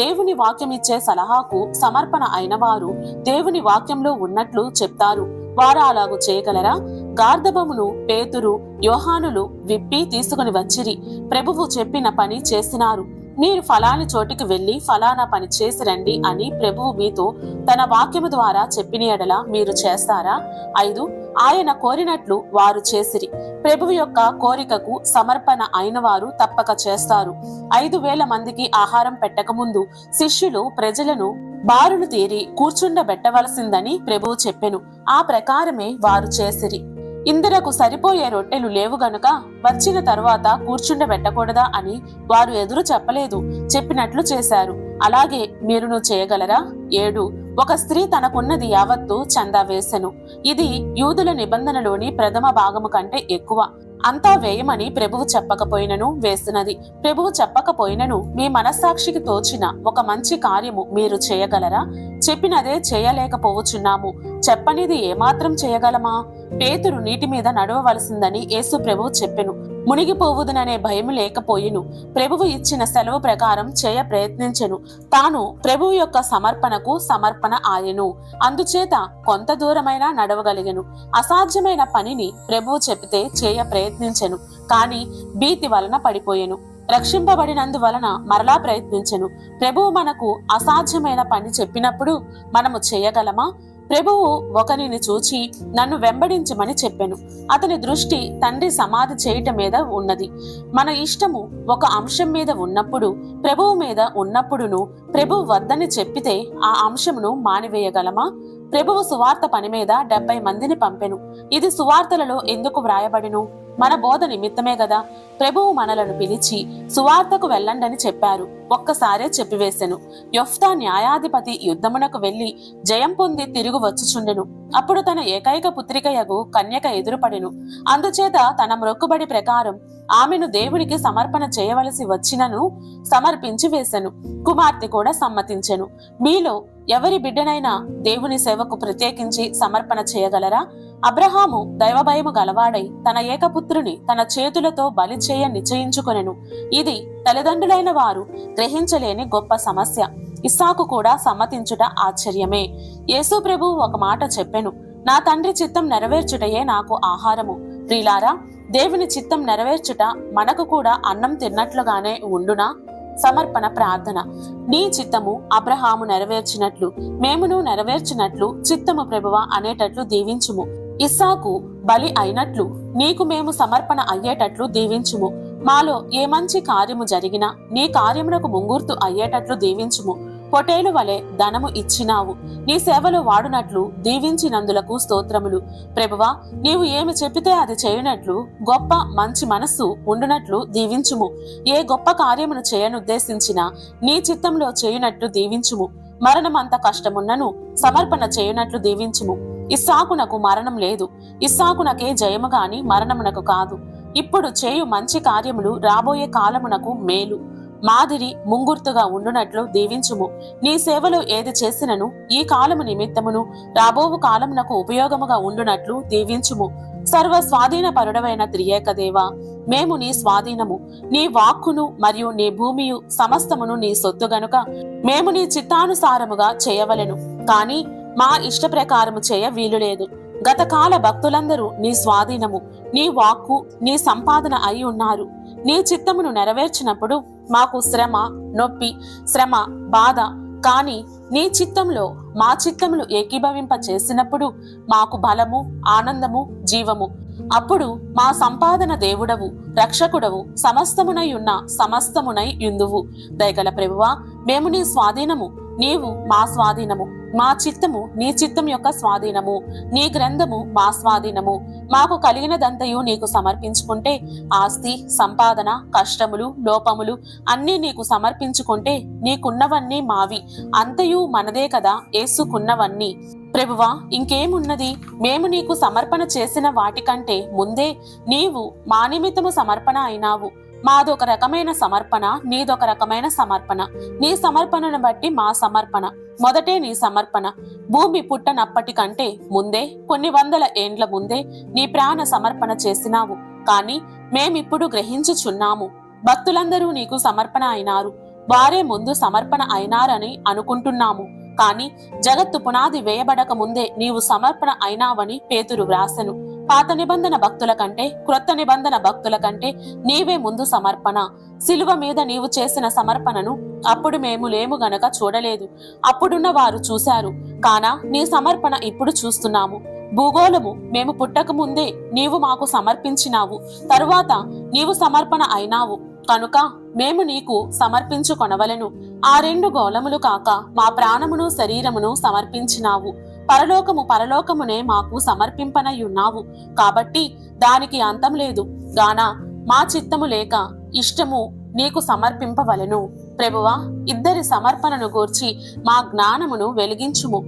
దేవుని వాక్యమిచ్చే సలహాకు సమర్పణ అయిన వారు దేవుని వాక్యంలో ఉన్నట్లు చెప్తారు. వారు అలాగు చేయగలరా? గార్ధబమును పేతురు, యోహానులు విప్పి తీసుకుని వచ్చిరి. ప్రభువు చెప్పిన పని చేసినారు. మీరు ఫలాని చోటికి వెళ్లి ఫలానా పని చేసి రండి అని ప్రభువు మీతో తన వాక్యము ద్వారా చెప్పిన ఎడల మీరు చేస్తారా? 5 ఆయన కోరినట్లు వారు చేసిరి. ప్రభువు యొక్క కోరికకు సమర్పణ అయిన వారు తప్పక చేస్తారు. 5,000 మందికి ఆహారం పెట్టకముందు శిష్యులు ప్రజలను బారులు తీరి కూర్చుండబెట్టవలసిందని ప్రభువు చెప్పెను. ఆ ప్రకారమే వారు చేసిరి. ఇందరకు సరిపోయే రొట్టెలు లేవు గనుక వచ్చిన తరువాత కూర్చుండబెట్టకూడదా అని వారు ఎదురు చెప్పలేదు, చెప్పినట్లు చేశారు. అలాగే మీరును చేయగలరా? 7 ఒక స్త్రీ తనకున్నది యావత్తు చందా వేసెను. ఇది యూదుల నిబంధనలోని ప్రథమ భాగము కంటే ఎక్కువ. అంతా వేయమని ప్రభువు చెప్పకపోయినను వేసినది. ప్రభువు చెప్పకపోయినను మీ మనస్సాక్షికి తోచిన ఒక మంచి కార్యము మీరు చేయగలరా? చెప్పినదే చేయలేకపోవచ్చున్నాము, చెప్పనిది ఏమాత్రం చేయగలమా? పేతురు నీటి మీద నడవవలసిందని యేసు ప్రభువు చెప్పెను. మునిగిపోవుదుననే భయము లేకపోయిను. ప్రభువు ఇచ్చిన సెలవు ప్రకారం చేయ ప్రయత్నించెను. తాను ప్రభువు యొక్క సమర్పణకు సమర్పణ ఆయెను. అందుచేత కొంత దూరమైనా నడవగలిగెను. అసాధ్యమైన పనిని ప్రభువు చెబితే చేయ ప్రయత్నించెను. కాని భీతి వలన పడిపోయెను. రక్షింపబడినందువలన మరలా ప్రయత్నించెను. ప్రభువు మనకు అసాధ్యమైన పని చెప్పినప్పుడు మనము చేయగలమా? ప్రభువు ఒకరిని చూచి నన్ను వెంబడించమని చెప్పెను. అతని దృష్టి తండ్రి సమాధి చేయటం మీద ఉన్నది. మన ఇష్టము ఒక అంశం మీద ఉన్నప్పుడు, ప్రభువు మీద ఉన్నప్పుడును ప్రభువు వద్దని చెప్పితే ఆ అంశమును మానివేయగలమా? ప్రభువు సువార్త పని మీద 70 మందిని పంపెను. ఇది సువార్తలలో ఎందుకు వ్రాయబడిను? మన బోధ నిమిత్తమే గదా. ప్రభువు మనలను పిలిచి సువార్తకు వెళ్ళండని చెప్పారు. ఒక్కసారే చెప్పివేసెను. యొఫ్తా న్యాయాధిపతి యుద్ధమునకు వెళ్లి జయం పొంది తిరుగు వచ్చుచుండెను. అప్పుడు తన ఏకైక పుత్రికయగు కన్యక ఎదురుపడెను. అందుచేత తన మ్రొక్కుబడి ప్రకారం ఆమెను దేవునికి సమర్పణ చేయవలసి వచ్చినను సమర్పించి వేసెను. కుమార్తె కూడా సమ్మతించెను. మీలో ఎవరి బిడ్డనైనా దేవుని సేవకు ప్రత్యేకించి సమర్పణ చేయగలరా? అబ్రహాము దైవభయము గలవాడై తన ఏకపుత్రుని తన చేతులతో బలి చేయ నిశ్చయించుకొనెను. ఇది తల్లిదండ్రులైన వారు గ్రహించలేని గొప్ప సమస్య. ఇస్సాకు కూడా సమ్మతించుట ఆశ్చర్యమే. యేసు ప్రభువు ఒక మాట చెప్పెను, నా తండ్రి చిత్తం నెరవేర్చుటయే నాకు ఆహారము. ప్రియులారా, దేవుని చిత్తం నెరవేర్చుట మనకు కూడా అన్నం తిన్నట్లుగానే ఉండునా? సమర్పణ ప్రార్థన. నీ చిత్తము అబ్రహాము నెరవేర్చినట్లు మేమును నెరవేర్చినట్లు చిత్తము ప్రభువా అనేటట్లు దీవించుము. ఇస్సాకు బలి అయినట్లు నీకు మేము సమర్పణ అయ్యేటట్లు దీవించుము. మాలో ఏ మంచి కార్యము జరిగినా నీ కార్యమునకు ముంగుర్తు అయ్యేటట్లు దీవించుము. పొటేలు వలె ధనము ఇచ్చినావు, నీ సేవలో వాడునట్లు దీవించినందులకు స్తోత్రములు. ప్రభువా, నీవు ఏమి చెప్పితే అది చేయునట్లు గొప్ప మంచి మనస్సు ఉండునట్లు దీవించుము. ఏ గొప్ప కార్యమును చేయనుద్దేశించినా నీ చిత్తంలో చేయునట్లు దీవించుము. మరణమంత కష్టమున్నను సమర్పణ చేయునట్లు దీవించుము. ఇస్సాకునకు మరణం లేదు. ఇస్సాకునకే జయము గాని మరణమునకు కాదు. ఇప్పుడు చేయు మంచి కార్యములు రాబోయే కాలమునకు మేలు మాదిరి ముంగుర్తుగా ఉండునట్లు దీవించుము. నీ సేవలో ఏది చేసినను ఈ కాలము నిమిత్తమును రాబోవు కాలమునకు ఉపయోగముగా ఉండునట్లు దీవించుము. సర్వ స్వాధీన పరుడవైన త్రియేక దేవా, మేము నీ స్వాధీనము. నీ వాక్కును మరియు నీ భూమియు సమస్తమును నీ సొత్తు గనుక మేము నీ చిత్తానుసారముగా చేయవలెను. కాని మా ఇష్ట ప్రకారము చేయ వీలులేదు. గతకాల భక్తులందరూ నీ స్వాధీనము, నీ వాక్కు, నీ సంపాదన అయి ఉన్నారు. నీ చిత్తమును నెరవేర్చినప్పుడు మాకు శ్రమ, నొప్పి, శ్రమ, బాధ. కాని నీ చిత్తంలో మా చిత్తములు ఏకీభవింప చేసినప్పుడు మాకు బలము, ఆనందము, జీవము. అప్పుడు మా సంపాదన దేవుడవు, రక్షకుడవు, సమస్తమునై ఉన్న సమస్తమునై యుందువు. దయగల ప్రభువా, మేము నీ స్వాధీనము, నీవు మా స్వాధీనము. మా చిత్తము నీ చిత్తం యొక్క స్వాధీనము, నీ గ్రంథము మా స్వాధీనము. మాకు కలిగినదంతయు నీకు సమర్పించుకుంటే, ఆస్తి, సంపాదన, కష్టములు, లోపములు అన్నీ నీకు సమర్పించుకుంటే నీకున్నవన్నీ మావి, అంతయు మనదే కదా యేసుకున్నవన్నీ. ప్రభువా, ఇంకేమున్నది? మేము నీకు సమర్పణ చేసిన వాటికంటే ముందే నీవు మా నిమిత్తము సమర్పణ అయినావు. మాదొక రకమైన సమర్పణ, నీదొక రకమైన సమర్పణ. నీ సమర్పణను బట్టి మా సమర్పణ. మొదటే నీ సమర్పణ. భూమి పుట్టనప్పటికంటే ముందే, కొన్ని వందల ఏండ్ల ముందే నీ ప్రాణ సమర్పణ చేసినావు. కాని మేమిప్పుడు గ్రహించుచున్నాము, భక్తులందరూ నీకు సమర్పణ అయినారు. వారే ముందు సమర్పణ అయినారని అనుకుంటున్నాము. కాని జగత్తు పునాది వేయబడక ముందే నీవు సమర్పణ అయినావని పేతురు వ్రాసెను. పాత నిబంధన భక్తుల కంటే, క్రొత్త నిబంధన భక్తుల కంటే నీవే ముందు సమర్పణ. సిలువ మీద నీవు చేసిన సమర్పణను అప్పుడు మేము లేము గనక చూడలేదు. అప్పుడున్న వారు చూశారు, కానా నీ సమర్పణ ఇప్పుడు చూస్తున్నాము. భూగోళము మేము పుట్టక ముందే నీవు మాకు సమర్పించినావు. తరువాత నీవు సమర్పణ అయినావు కనుక మేము నీకు సమర్పించుకొనవలెను. ఆ 2 గోళములు కాక మా ప్రాణమును శరీరమును సమర్పించినావు. పరలోకమునే మాకు సమర్పింపనయ్యున్నావు. కాబట్టి దానికి అంతం లేదు గాన మా చిత్తము లేక ఇష్టము నీకు సమర్పింపవలెను. ప్రభువా, ఇద్దరి సమర్పణను గూర్చి మా జ్ఞానమును వెలిగించుము.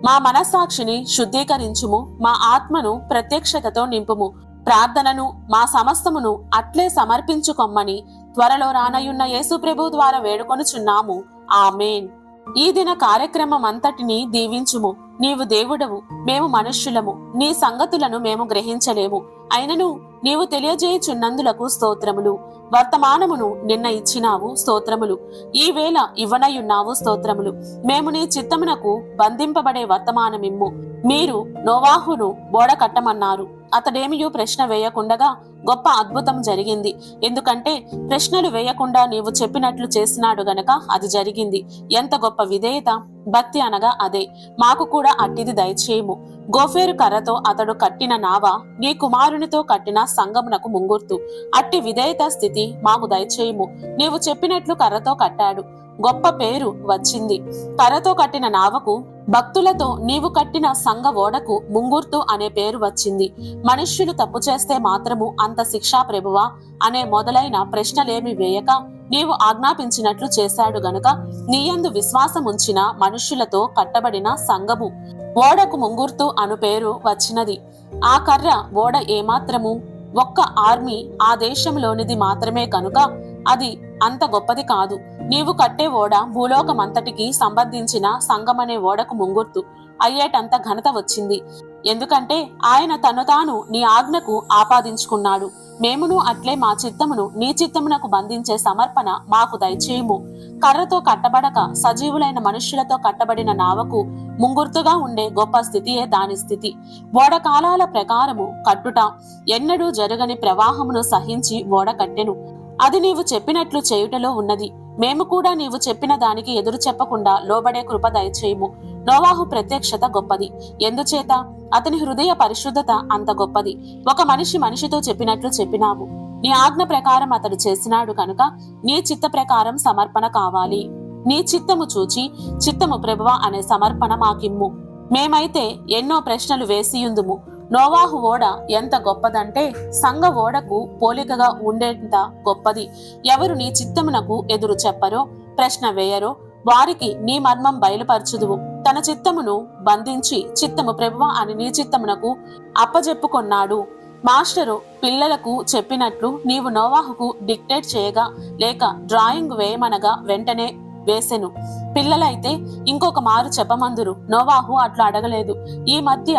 మా మనస్సాక్షిని శుద్ధీకరించుము. మా ఆత్మను ప్రత్యక్షతతో నింపుము. ప్రార్థనను మా సమస్తమును అట్లే సమర్పించుకొమ్మని త్వరలో రానయున్న యేసు ప్రభు ద్వారా వేడుకొనుచున్నాము. ఆమేన్. ఈ దిన కార్యక్రమం అంతటిని దీవించుము. నీవు దేవుడవు, మేము మనుష్యులము, నీ సంగతులను మేము గ్రహించలేము. అయినను నీవు తెలియజేయుచున్నందులకు స్తోత్రములు. వర్తమానమును నిన్న ఇచ్చినావు, స్తోత్రములు. ఈ వేళ ఇవ్వనయున్నావు, స్తోత్రములు. మేము నీ చిత్తమునకు బంధింపబడే వర్తమానమిమ్ము. మీరు నోవాహును బోడ కట్టమన్నారు. అతడేమియూ ప్రశ్న వేయకుండగా గొప్ప అద్భుతం జరిగింది. ఎందుకంటే ప్రశ్నలు వేయకుండా నీవు చెప్పినట్లు చేసినాడు గనక అది జరిగింది. ఎంత గొప్ప విధేయత, భక్తి అనగా అదే. మాకు కూడా అట్టిది దయచేయము. గోఫేరు కర్రతో అతడు కట్టిన నావ నీ కుమారునితో కట్టిన సంగమునకు ముంగుర్తు. అట్టి విధేయత స్థితి మాకు దయచేయము. నీవు చెప్పినట్లు కర్రతో కట్టాడు, గొప్ప పేరు వచ్చింది. కర్రతో కట్టిన నావకు, భక్తులతో నీవు కట్టిన సంఘ ఓడకు ముంగుర్తు అనే పేరు వచ్చింది. మనుష్యులు తప్పు చేస్తే మాత్రము అంత శిక్షా ప్రభువా అనే మొదలైన ప్రశ్నలేమి వేయక నీవు ఆజ్ఞాపించినట్లు చేశాడు గనుక నీయందు విశ్వాసం ఉంచిన మనుష్యులతో కట్టబడిన సంఘము ఓడకు ముంగుర్తు అను పేరు వచ్చినది. ఆ కర్ర ఓడ ఏమాత్రము ఒక్క ఆర్మీ ఆ దేశంలోనిది మాత్రమే కనుక అది అంత గొప్పది కాదు. నీవు కట్టే ఓడ భూలోకమంతటికి సంబంధించిన సంఘమనే ఓడకు ముంగుర్తు అయ్యేటంత ఘనత వచ్చింది. ఎందుకంటే ఆయన తను తాను నీ ఆజ్ఞకు ఆపాదించుకున్నాడు. మేమును అట్లే మా చిత్తమును నీ చిత్తమునకు బంధించే సమర్పణ మాకు దయచేయము. కర్రతో కట్టబడక సజీవులైన మనుష్యులతో కట్టబడిన నావకు ముంగుర్తుగా ఉండే గొప్ప స్థితియే దాని స్థితి. ఓడ కాలాల ప్రకారము కట్టుట ఎన్నడూ జరగని ప్రవాహమును సహించి ఓడ కట్టెను. అది నీవు చెప్పినట్లు చేయుటలో ఉన్నది. మేము కూడా నీవు చెప్పిన దానికి ఎదురు చెప్పకుండా లోబడే కృప దయచేయము. నోవాహు ప్రత్యక్షత గొప్పది. ఎందుచేత అతని హృదయ పరిశుద్ధత అంత గొప్పది. ఒక మనిషి మనిషితో చెప్పినట్లు చెప్పినావు. నీ ఆజ్ఞ ప్రకారం అతడు చేసినాడు కనుక నీ చిత్త ప్రకారం సమర్పణ కావాలి. నీ చిత్తము చూచి చిత్తము ప్రభువా అనే సమర్పణ మాకిమ్ము. మేమైతే ఎన్నో ప్రశ్నలు వేసియుందుము. నోవాహు ఓడ ఎంత గొప్పదంటే సంఘ ఓడకు పోలికగా ఉండేంత గొప్పది. ఎవరు నీ చిత్తమునకు ఎదురు చెప్పరో, ప్రశ్న వేయరో వారికి నీ మర్మం బయలుపరచుదువు. తన చిత్తమును బంధించి చిత్తము ప్రభువా అని నీ చిత్తమునకు అప్పజెప్పుకొన్నాడు. మాస్టరు పిల్లలకు చెప్పినట్లు నీవు నోవాహుకు డిక్టేట్ చేయగా లేక డ్రాయింగ్ వేయమనగా వెంటనే వేసెను. పిల్లలైతే ఇంకొక మారు చెప్పమందురు. నోవాహు అట్లా అడగలేదు. ఈ మధ్య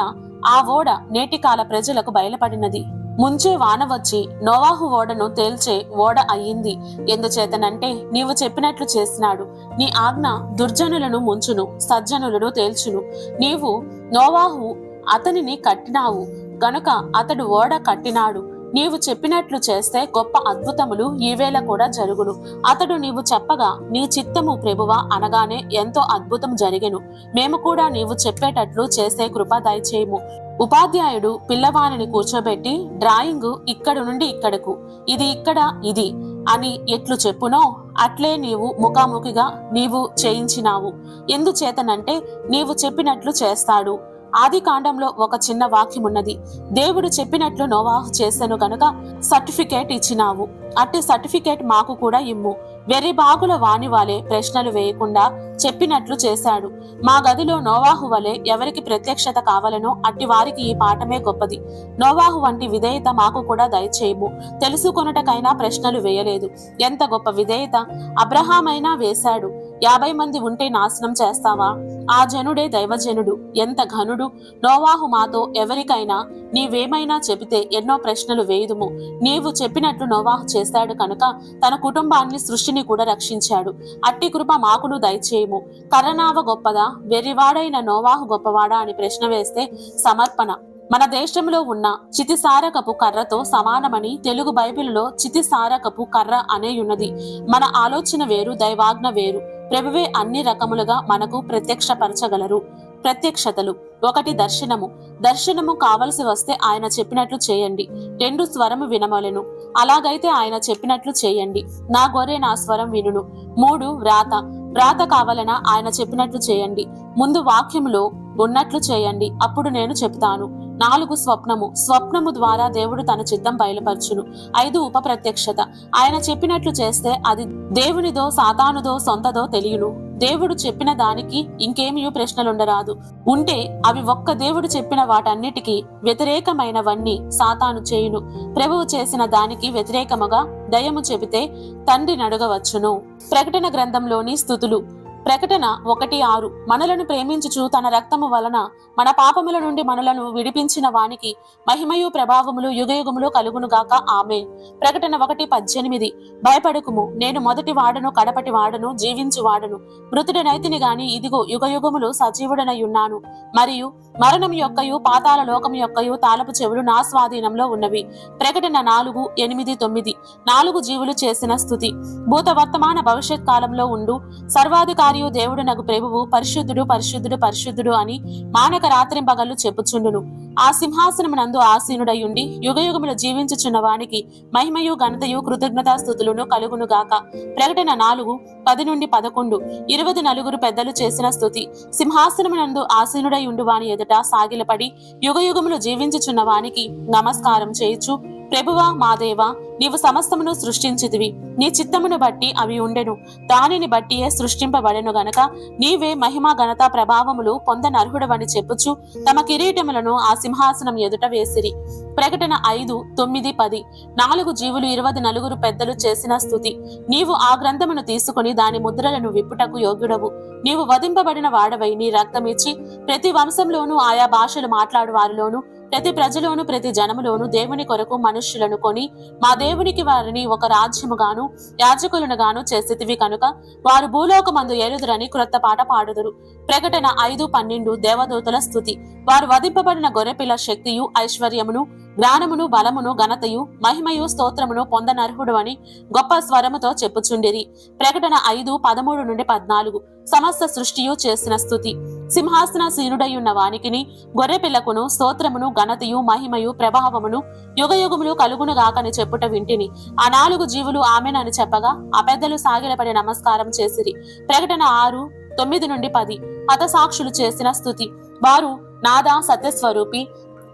ఆ ఓడ నేటి కాల ప్రజలకు బయలుపడినది. ముంచే వాన వచ్చి నోవాహు ఓడను తేల్చే ఓడ అయ్యింది. ఎందుచేతనంటే నీవు చెప్పినట్లు చేసినాడు. నీ ఆజ్ఞ దుర్జనులను ముంచును, సజ్జనులను తేల్చును. నీవు నోవాహు అతనిని కట్టినావు గనుక అతడు ఓడ కట్టినాడు. నీవు చెప్పినట్లు చేస్తే గొప్ప అద్భుతములు ఈవేళ కూడా జరుగును. అతడు నీవు చెప్పగా నీ చిత్తము ప్రభువా అనగానే ఎంతో అద్భుతం జరిగెను. మేము కూడా నీవు చెప్పేటట్లు చేసే కృప దయచేయము. ఉపాధ్యాయుడు పిల్లవానిని కూర్చోబెట్టి డ్రాయింగ్ ఇక్కడి నుండి ఇక్కడకు, ఇది ఇక్కడ, ఇది అని ఎట్లు చెప్పునో అట్లే నీవు ముఖాముఖిగా నీవు చేయించినావు. ఎందుచేతనంటే నీవు చెప్పినట్లు చేస్తాడు. ఆది కాండంలో ఒక చిన్న వాక్యమున్నది. దేవుడు చెప్పినట్లు నోవాహు చేసెను గనుక సర్టిఫికేట్ ఇచ్చినావు. అట్టి సర్టిఫికేట్ మాకు కూడా ఇమ్ము. వెర్రి బాగుల వాని వాలే ప్రశ్నలు వేయకుండా చెప్పినట్లు చేశాడు. మా గదిలో నోవాహు వలె ఎవరికి ప్రత్యక్షత కావాలనో అట్టి వారికి ఈ పాఠమే గొప్పది. నోవాహు వంటి విధేయత మాకు కూడా దయచేయము. తెలుసుకొనుటకైనా ప్రశ్నలు వేయలేదు. ఎంత గొప్ప విధేయత! అబ్రహామైనా వేశాడు. 50 మంది ఉంటే నాశనం చేస్తావా? ఆ జనుడే దైవజనుడు. ఎంత ఘనుడు! నోవాహు మాతో ఎవరికైనా నీవేమైనా చెబితే ఎన్నో ప్రశ్నలు వేయుదుము. నీవు చెప్పినట్లు నోవాహు చేశాడు కనుక తన కుటుంబాన్ని, సృష్టిని కూడా రక్షించాడు. అట్టి కృప మాకును దయచేయము. కర్రనావ గొప్పదా, వెర్రివాడైన నోవాహు గొప్పవాడా అని ప్రశ్న వేస్తే సమర్పణ. మన దేశంలో ఉన్న చితిసారకపు కర్రతో సమానమని తెలుగు బైబిలులో చితిసారకపు కర్ర అనేయున్నది. మన ఆలోచన వేరు, దైవాజ్ఞ వేరు. ప్రభువే అన్ని రకములుగా మనకు ప్రత్యక్షపరచగలరు. ప్రత్యక్షతలు: 1 దర్శనము. దర్శనము కావలసి వస్తే ఆయన చెప్పినట్లు చేయండి. 2 స్వరము వినమలెను. అలాగైతే ఆయన చెప్పినట్లు చేయండి. నా గొర్రె నా స్వరం వినును. 3 వ్రాత. వ్రాత కావాలనా ఆయన చెప్పినట్లు చేయండి. ముందు వాక్యములో ఉన్నట్లు చేయండి, అప్పుడు నేను చెప్తాను. 4 స్వప్నము. స్వప్నము ద్వారా దేవుడు తన చిత్తం బయలుపరచును. 5 ఉపప్రత్యక్షత. ఆయన చెప్పినట్లు చేస్తే అది దేవునిదో సాతానుదో సొంతదో తెలియను. దేవుడు చెప్పిన దానికి ఇంకేమీ ప్రశ్నలుండరాదు. ఉంటే అవి ఒక్క దేవుడు చెప్పిన వాటన్నిటికీ వ్యతిరేకమైనవన్నీ సాతాను చేయును. ప్రభువు చేసిన దానికి వ్యతిరేకముగా దయము చెబితే తండ్రి నడగవచ్చును. ప్రకటన గ్రంథంలోని స్తుతులు. ప్రకటన 1:6 మనలను ప్రేమించుచు తన రక్తము వలన మన పాపముల నుండి మనలను విడిపించిన వానికి మహిమయు ప్రభావములు యుగయుగములు కలుగునుగాక ఆమేన్. ప్రకటన 1:18 భయపడకుము, నేను మొదటి వాడను కడపటి వాడను జీవించు వాడను, మృతుడనైతిని గాని ఇదిగో యుగయుగములు సజీవుడనై ఉన్నాను, మరియు మరణం యొక్కయు పాతాళ లోకం యొక్కయు తాళపు చెవులు నా స్వాధీనంలో ఉన్నవి. ప్రకటన 4:8-9 4 జీవులు చేసిన స్తుతి. భూత వర్తమాన భవిష్యత్ కాలంలో ఉండు సర్వాధికారియు దేవుడు నగు ప్రభువు పరిశుద్ధుడు పరిశుద్ధుడు పరిశుద్ధుడు అని మానక రాత్రింపగళ్ళు చెప్పుచుండును. ఆ సింహాసనమునందు ఆసీనుడయుండి యుగయుగములు జీవించుచున్న వానికి మహిమయు ఘనతయు కృతజ్ఞతాస్తుతులను కలుగునుగాక. ప్రకటన 4:10-11 24 పెద్దలు చేసిన స్తుతి. సింహాసనమునందు ఆసీనుడై ఉండు వాని ఎదుట సాగిలపడి యుగయుగములు జీవించుచున్న వానికి నమస్కారం చేయుచు, ప్రభువా మా దేవా, నీవు సమస్తమును సృష్టించితివి, నీ చిత్తమును బట్టి అవి ఉండెను, దానిని బట్టియే సృష్టింపబడెను గనక నీవే మహిమ ఘనత ప్రభావములు పొందనర్హుడవని చెప్పుచు తమ కిరీటములను ఆ సింహాసనం ఎదుట వేసిరి. ప్రకటన 5:9-10 4 జీవులు 24 పెద్దలు చేసిన స్తుతి. నీవు ఆ గ్రంథమును తీసుకుని దాని ముద్రలను విప్పుటకు యోగ్యుడవు. నీవు వధింపబడిన వాడవై నీ రక్తమిచ్చి ప్రతి వంశంలోనూ ఆయా భాషలు మాట్లాడు వారిలోను ప్రతి ప్రజలోను ప్రతి జనములోను దేవుని కొరకు మనుష్యులను కొని మా దేవునికి వారిని ఒక రాజ్యముగాను యాజకులను గాను చేసితివి కనుక వారు భూలోకమందు ఏలుదురని క్రొత్త పాట పాడుదురు. ప్రకటన 5:12 దేవదూతల స్తుతి. వారు వధింపబడిన గొర్రెపిల్ల శక్తియు ఐశ్వర్యమును జ్ఞానమును బలమును ఘనతయు మహిమయు స్తోత్రమును పొందనర్హుడు అని గొప్ప స్వరముతో చెప్పుచుండిరి. ప్రకటన 5:13-14 సమస్త సృష్టియు చేసిన స్తుతి. సింహాసనాసీనుడయున్న వానికిని గొర్రెపిల్లకును స్తోత్రమును ఘనతయు మహిమయు ప్రభావమును యుగయుగములు కలుగునుగాకని చెప్పుట వింటిని. ఆ 4 జీవులు ఆమెనని చెప్పగా ఆ పెద్దలు సాగిలపడి నమస్కారం చేసిరి. ప్రకటన 6:9-10 హతసాక్షులు చేసిన స్తుతి. వారు నాదా సత్యస్వరూపి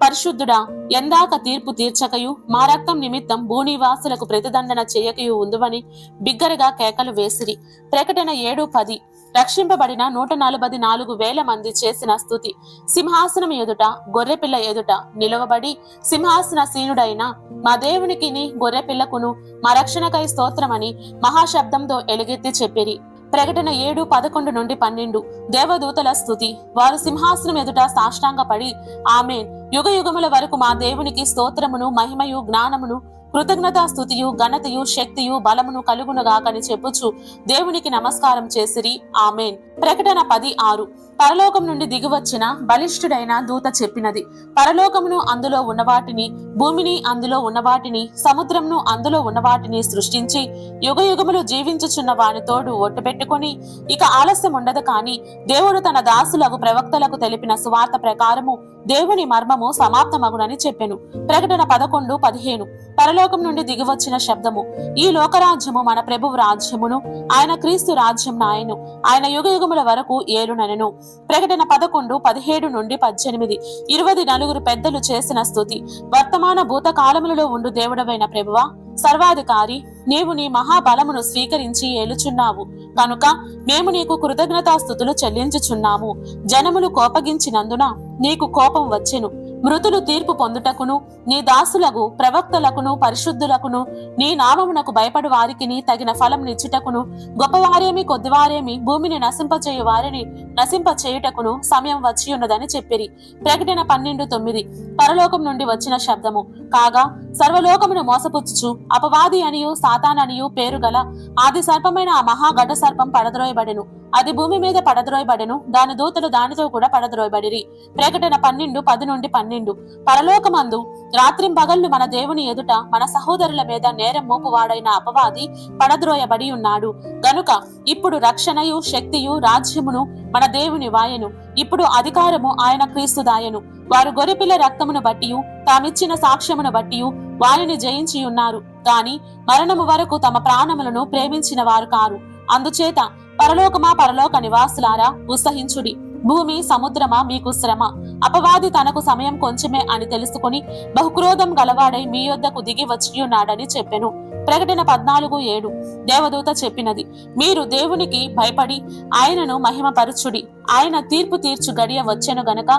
పరిశుద్ధుడా, ఎందాక తీర్పు తీర్చకయు మా రక్తం నిమిత్తం భూనివాసులకు ప్రతిదండన చేయకయు ఉందువని బిగ్గరగా కేకలు వేసిరి. ప్రకటన 7:10 రక్షింపబడిన 144,000 మంది చేసిన స్తుతి. సింహాసనం ఎదుట గొర్రెపిల్ల ఎదుట నిలవబడి సింహాసనసీనుడైన మా దేవునికిని గొర్రెపిల్లకును మా రక్షణకై స్తోత్రమని మహాశబ్దంతో ఎలుగెత్తి చెప్పిరి. ప్రకటన 7:11-12 దేవదూతల స్తుతి. వారు సింహాసనం ఎదుట సాష్టాంగపడి ఆమేన్, యుగయుగముల వరకు మా దేవునికి స్తోత్రమును మహిమయు జ్ఞానమును కృతజ్ఞతా స్తుతియు ఘనతయు శక్తియు బలమును కలుగునుగాకని చెప్పుచు దేవునికి నమస్కారం చేసిరి. ఆమేన్. ప్రకటన 10:6 పరలోకం నుండి దిగివచ్చిన బలిష్ఠుడైన దూత చెప్పినది. పరలోకమును అందులో ఉన్నవాటిని భూమిని అందులో ఉన్నవాటిని సముద్రమును అందులో ఉన్నవాటిని సృష్టించి యుగయుగములు జీవించుచున్న వాని తోడు ఒట్టు పెట్టుకుని ఇక ఆలస్యం ఉండదు కాని దేవుడు తన దాసులకు ప్రవక్తలకు తెలిపిన సువార్త ప్రకారము దేవుని మర్మము సమాప్తమగునని చెప్పెను. ప్రకటన 11:15 పరలోకం నుండి దిగివచ్చిన శబ్దము. ఈ లోకరాజ్యము మన ప్రభువు రాజ్యమును ఆయన క్రీస్తు రాజ్యం నాయను, ఆయన యుగయుగముల వరకు ఏలునెను. ప్రకటన 11:17-18 24 పెద్దలు చేసిన స్తుతి. వర్తమాన భూత కాలములలో ఉండు దేవుడవైన ప్రభువా, సర్వాధికారి, నీవు నీ మహాబలమును స్వీకరించి ఏలుచున్నావు కనుక మేము నీకు కృతజ్ఞతాస్తుతులు చెల్లించుచున్నాము. జనములు కోపగించినందున నీకు కోపం వచ్చెను. మృతులు తీర్పు పొందుటకును నీ దాసులకు ప్రవక్తలకును పరిశుద్ధులకును నీ నామమునకు భయపడు వారికి తగిన ఫలం నిచ్చుటకును గొప్పవారేమి కొద్దివారేమి భూమిని నశింపచేయు వారిని నశింపచేయుటకును సమయం వచ్చి ఉన్నదని చెప్పిరి. ప్రకటన 12:9 పరలోకం నుండి వచ్చిన శబ్దము. కాగా సర్వలోకమును మోసపుచ్చుచు అపవాది అనియు సాతాననియు పేరు గల ఆది సర్పమైన ఆ మహాఘట సర్పం పడద్రోయబడెను. అది భూమి మీద పడద్రోయబడెను, దాని దూతలు దానితో కూడా పడద్రోయబడిరి. ప్రకటన 12:10-12 పరలోకమందు రాత్రింపగళ్ళు మన దేవుని ఎదుట మన సహోదరుల మీద నేరం మోపువాడైన అపవాది పడద్రోయబడి ఉన్నాడు గనుక ఇప్పుడు రక్షణయు శక్తియు రాజ్యమును మన దేవుని వాయను. ఇప్పుడు అధికారము ఆయన క్రీస్తుదాయను. వారు గొర్రెపిల్ల రక్తమును బట్టియు తామిచ్చిన సాక్ష్యమును బట్టియు వారిని జయించి ఉన్నారు గాని మరణము వరకు తమ ప్రాణములను ప్రేమించిన వారు కారు. అందుచేత పరలోకమా పరలోక నివాసులారా ఉత్సహించుడి, భూమి సముద్రమా మీకు శ్రమ, అపవాది తనకు సమయం కొంచెమే అని తెలుసుకుని బహుక్రోధం గలవాడై మీ యొద్దకు దిగి వచ్చియున్నాడని చెప్పెను. ప్రకటన 14:7. దేవదూత చెప్పినది, మీరు దేవునికి భయపడి ఆయనను మహిమపరచుడి. ఆయన తీర్పు తీర్చు గడియ వచ్చెను గనక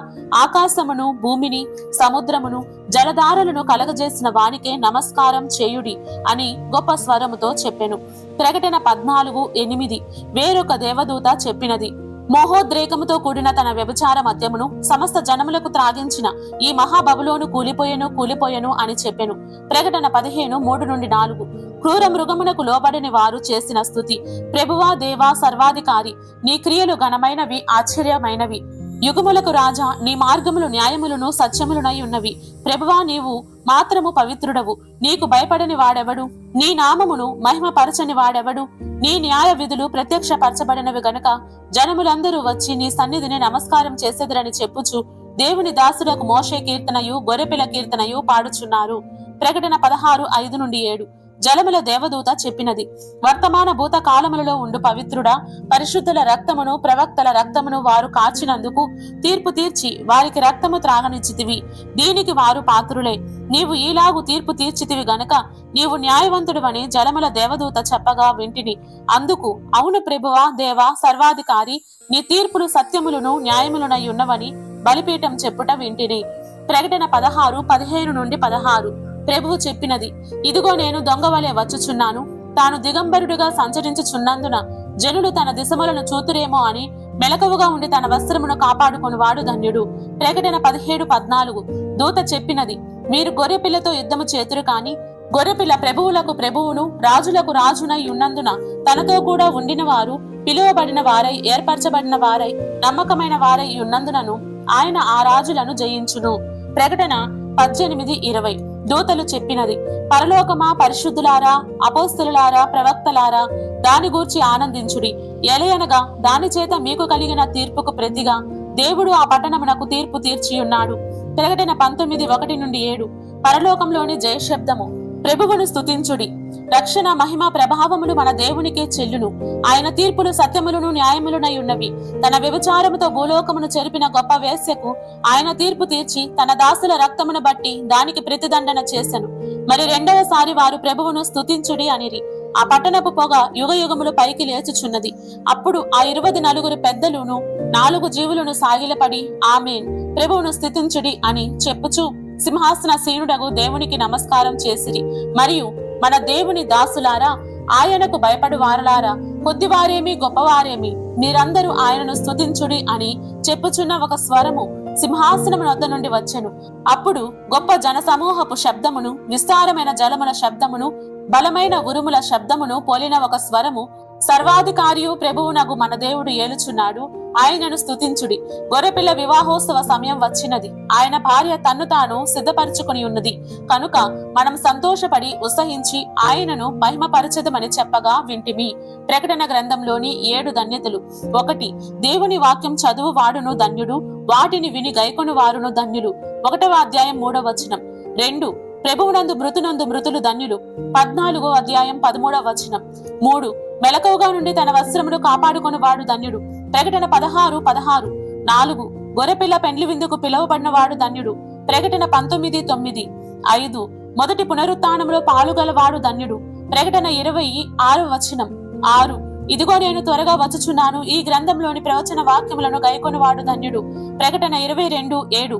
ఆకాశమును భూమిని సముద్రమును జలధారలను కలగజేసిన వానికే నమస్కారం చేయుడి అని గొప్ప స్వరముతో చెప్పెను. ప్రకటన 14:8. వేరొక దేవదూత చెప్పినది, మోహోద్రేకముతో కూడిన తన వ్యభిచార మద్యమును సమస్త జనములకు త్రాగించిన ఈ మహాబబులోను కూలిపోయెను అని చెప్పెను. ప్రకటన 15:3-4. క్రూర మృగమునకు లోబడిని వారు చేసిన స్తుతి. ప్రభువా దేవా సర్వాధికారి, నీ క్రియలు ఘనమైనవి, ఆశ్చర్యమైనవి. యుగములకు రాజా, నీ మార్గములు న్యాయములను సత్యములునై ఉన్నవి. ప్రభువా, నీవు మాత్రము పవిత్రుడవు. నీకు భయపడని వాడెవడు? నీ నామమును మహిమపరచని వాడెవడు? నీ న్యాయ విధులు ప్రత్యక్షపరచబడినవి గనుక జనములందరూ వచ్చి నీ సన్నిధిని నమస్కారం చేసేదరని చెప్పుచు దేవుని దాసులకు మోషే కీర్తనయు గొర్రెపిల్ల కీర్తనయు పాడుచున్నారు. ప్రకటన 16:5-7. జలముల దేవదూత చెప్పినది, వర్తమాన భూత కాలములలో ఉండు పవిత్రుడా, పరిశుద్ధుల రక్తమును ప్రవక్తల రక్తమును వారు కాచినందుకు తీర్పు తీర్చి వారికి రక్తము త్రాగనిచ్చితివి. దీనికి వారు పాత్రులే. నీవు ఈలాగు తీర్పు తీర్చితివి గనక నీవు న్యాయవంతుడవని జలముల దేవదూత చెప్పగా వింటిని. అందుకు, అవును ప్రభువా దేవా సర్వాధికారి, నీ తీర్పులు సత్యములను న్యాయములునై ఉన్నవని బలిపీఠం చెప్పుట వింటిని. ప్రకటన 16:15-16. ప్రభువు చెప్పినది, ఇదిగో నేను దొంగవలే వచ్చుచున్నాను. తాను దిగంబరుడుగా సంచరించుచున్నందున జనులు తన దిశములను చూతురేమో అని మెలకువగా ఉండి తన వస్త్రమును కాపాడుకుని వాడు ధన్యుడు. ప్రకటన 17:14. దూత చెప్పినది, మీరు గొర్రెపిల్లతో యుద్ధము చేతురు కాని గొర్రెపిల్ల ప్రభువులకు ప్రభువును రాజులకు రాజునై ఉన్నందున తనతో కూడా ఉండిన వారు పిలువబడిన వారై ఏర్పరచబడిన వారై నమ్మకమైన వారై ఉన్నందునను ఆయన ఆ రాజులను జయించును. ప్రకటన 18:20. దూతలు చెప్పినది, పరలోకమా, పరిశుద్ధులారా, అపోస్తలులారా, ప్రవక్తలారా, దాని గూర్చి ఆనందించుడి. ఎలయనగా దాని చేత మీకు కలిగిన తీర్పుకు ప్రతిగా దేవుడు ఆ పట్టణమునకు తీర్పు తీర్చియున్నాడు. ప్రకటన 19:1-7. పరలోకంలోని జయశబ్దము, ప్రభువును స్తుతించుడి. రక్షణ మహిమ ప్రభావములు మన దేవునికే చెల్లును. ఆయన తీర్పులు సత్యములను న్యాయములునై ఉన్నవి. తన వ్యభిచారముతో భూలోకమును చెరిపిన గొప్ప వేశ్యకు ఆయన తీర్పు తీర్చి తన దాసుల రక్తమును బట్టి దానికి ప్రతిదండన చేసెను. మరి రెండవసారి వారు ప్రభువును స్తుతించుడి అనిరి. ఆ పట్టణపు పొగ యుగ యుగములు పైకి లేచుచున్నది. అప్పుడు ఆ 24 పెద్దలును 4 జీవులను సాగిలపడి ఆమేన్, ప్రభువును స్తుతించుడి అని చెప్పుచు సింహాసన సీనుడగు దేవునికి నమస్కారం చేసిరి. మరియు మన దేవుని దాసులారా, ఆయనకు భయపడు వారలారా, కొద్దివారేమి గొప్పవారేమి, మీరందరూ ఆయనను స్తుతించుడి అని చెప్పుచున్న ఒక స్వరము సింహాసనం వద్ద నుండి వచ్చెను. అప్పుడు గొప్ప జన సమూహపు శబ్దమును, విస్తారమైన జలముల శబ్దమును, బలమైన ఉరుముల శబ్దమును పోలిన ఒక స్వరము, సర్వాధికారియు ప్రభువునగు మన దేవుడు ఏలుచున్నాడు, ఆయనను స్తుతించుడి. గొర్రెపిల్ల వివాహోత్సవ సమయం వచ్చినది. ఆయన భార్య తన్ను తాను సిద్ధపరచుకుని ఉన్నది కనుక మనం సంతోషపడి ఉత్సహించి ఆయనను మహిమపరచదమని చెప్పగా వింటిమి. ప్రకటన గ్రంథంలోని 7 ధన్యతలు. 1. దేవుని వాక్యం చదువు వాడును ధన్యుడు, వాటిని విని గైకొను వారును ధన్యులు. 1వ అధ్యాయం 3వ వచనం. 2. ప్రభువునందు మృతులు ధన్యులు. 14వ అధ్యాయం 13వ వచనం. 3. మెలకువగా నుండి తన వస్త్రమును కాపాడుకొని వాడు ధన్యుడు. ప్రకటన 16:16. 4. గొర్రెపిల్ల పెండ్లి విందుకు పిలువబడిన వాడు ధన్యుడు. ప్రకటన 19:9. 5. మొదటి పునరుత్థానములో పాలుగలవాడు ధన్యుడు. ప్రకటన 20:6వ వచనం. 6. ఇదిగో నేను త్వరగా వచ్చుచున్నాను, ఈ గ్రంథంలోని ప్రవచన వాక్యములను గైకొని వాడు ధన్యుడు. ప్రకటన 22:7.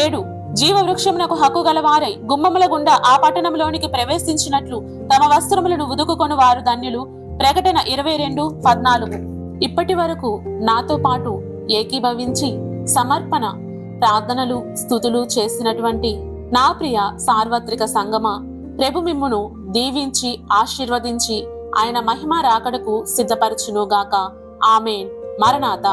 7. జీవ వృక్షమునకు హక్కు గలవారై గుమ్మముల గుండా ఆ పట్టణంలోనికి ప్రవేశించినట్లు తమ వస్త్రములను ఉదుకుకొని వారు ధన్యులు. ప్రకటన 22:14. ఇప్పటి వరకు నాతో పాటు ఏకీభవించి సమర్పణ ప్రార్థనలు స్తుతులు చేసినటువంటి నా ప్రియ సార్వత్రిక సంగమా, ప్రభు మిమ్మును దీవించి ఆశీర్వదించి ఆయన మహిమ రాకడకు సిద్ధపరచునుగాక. ఆమేన్. మరణాత.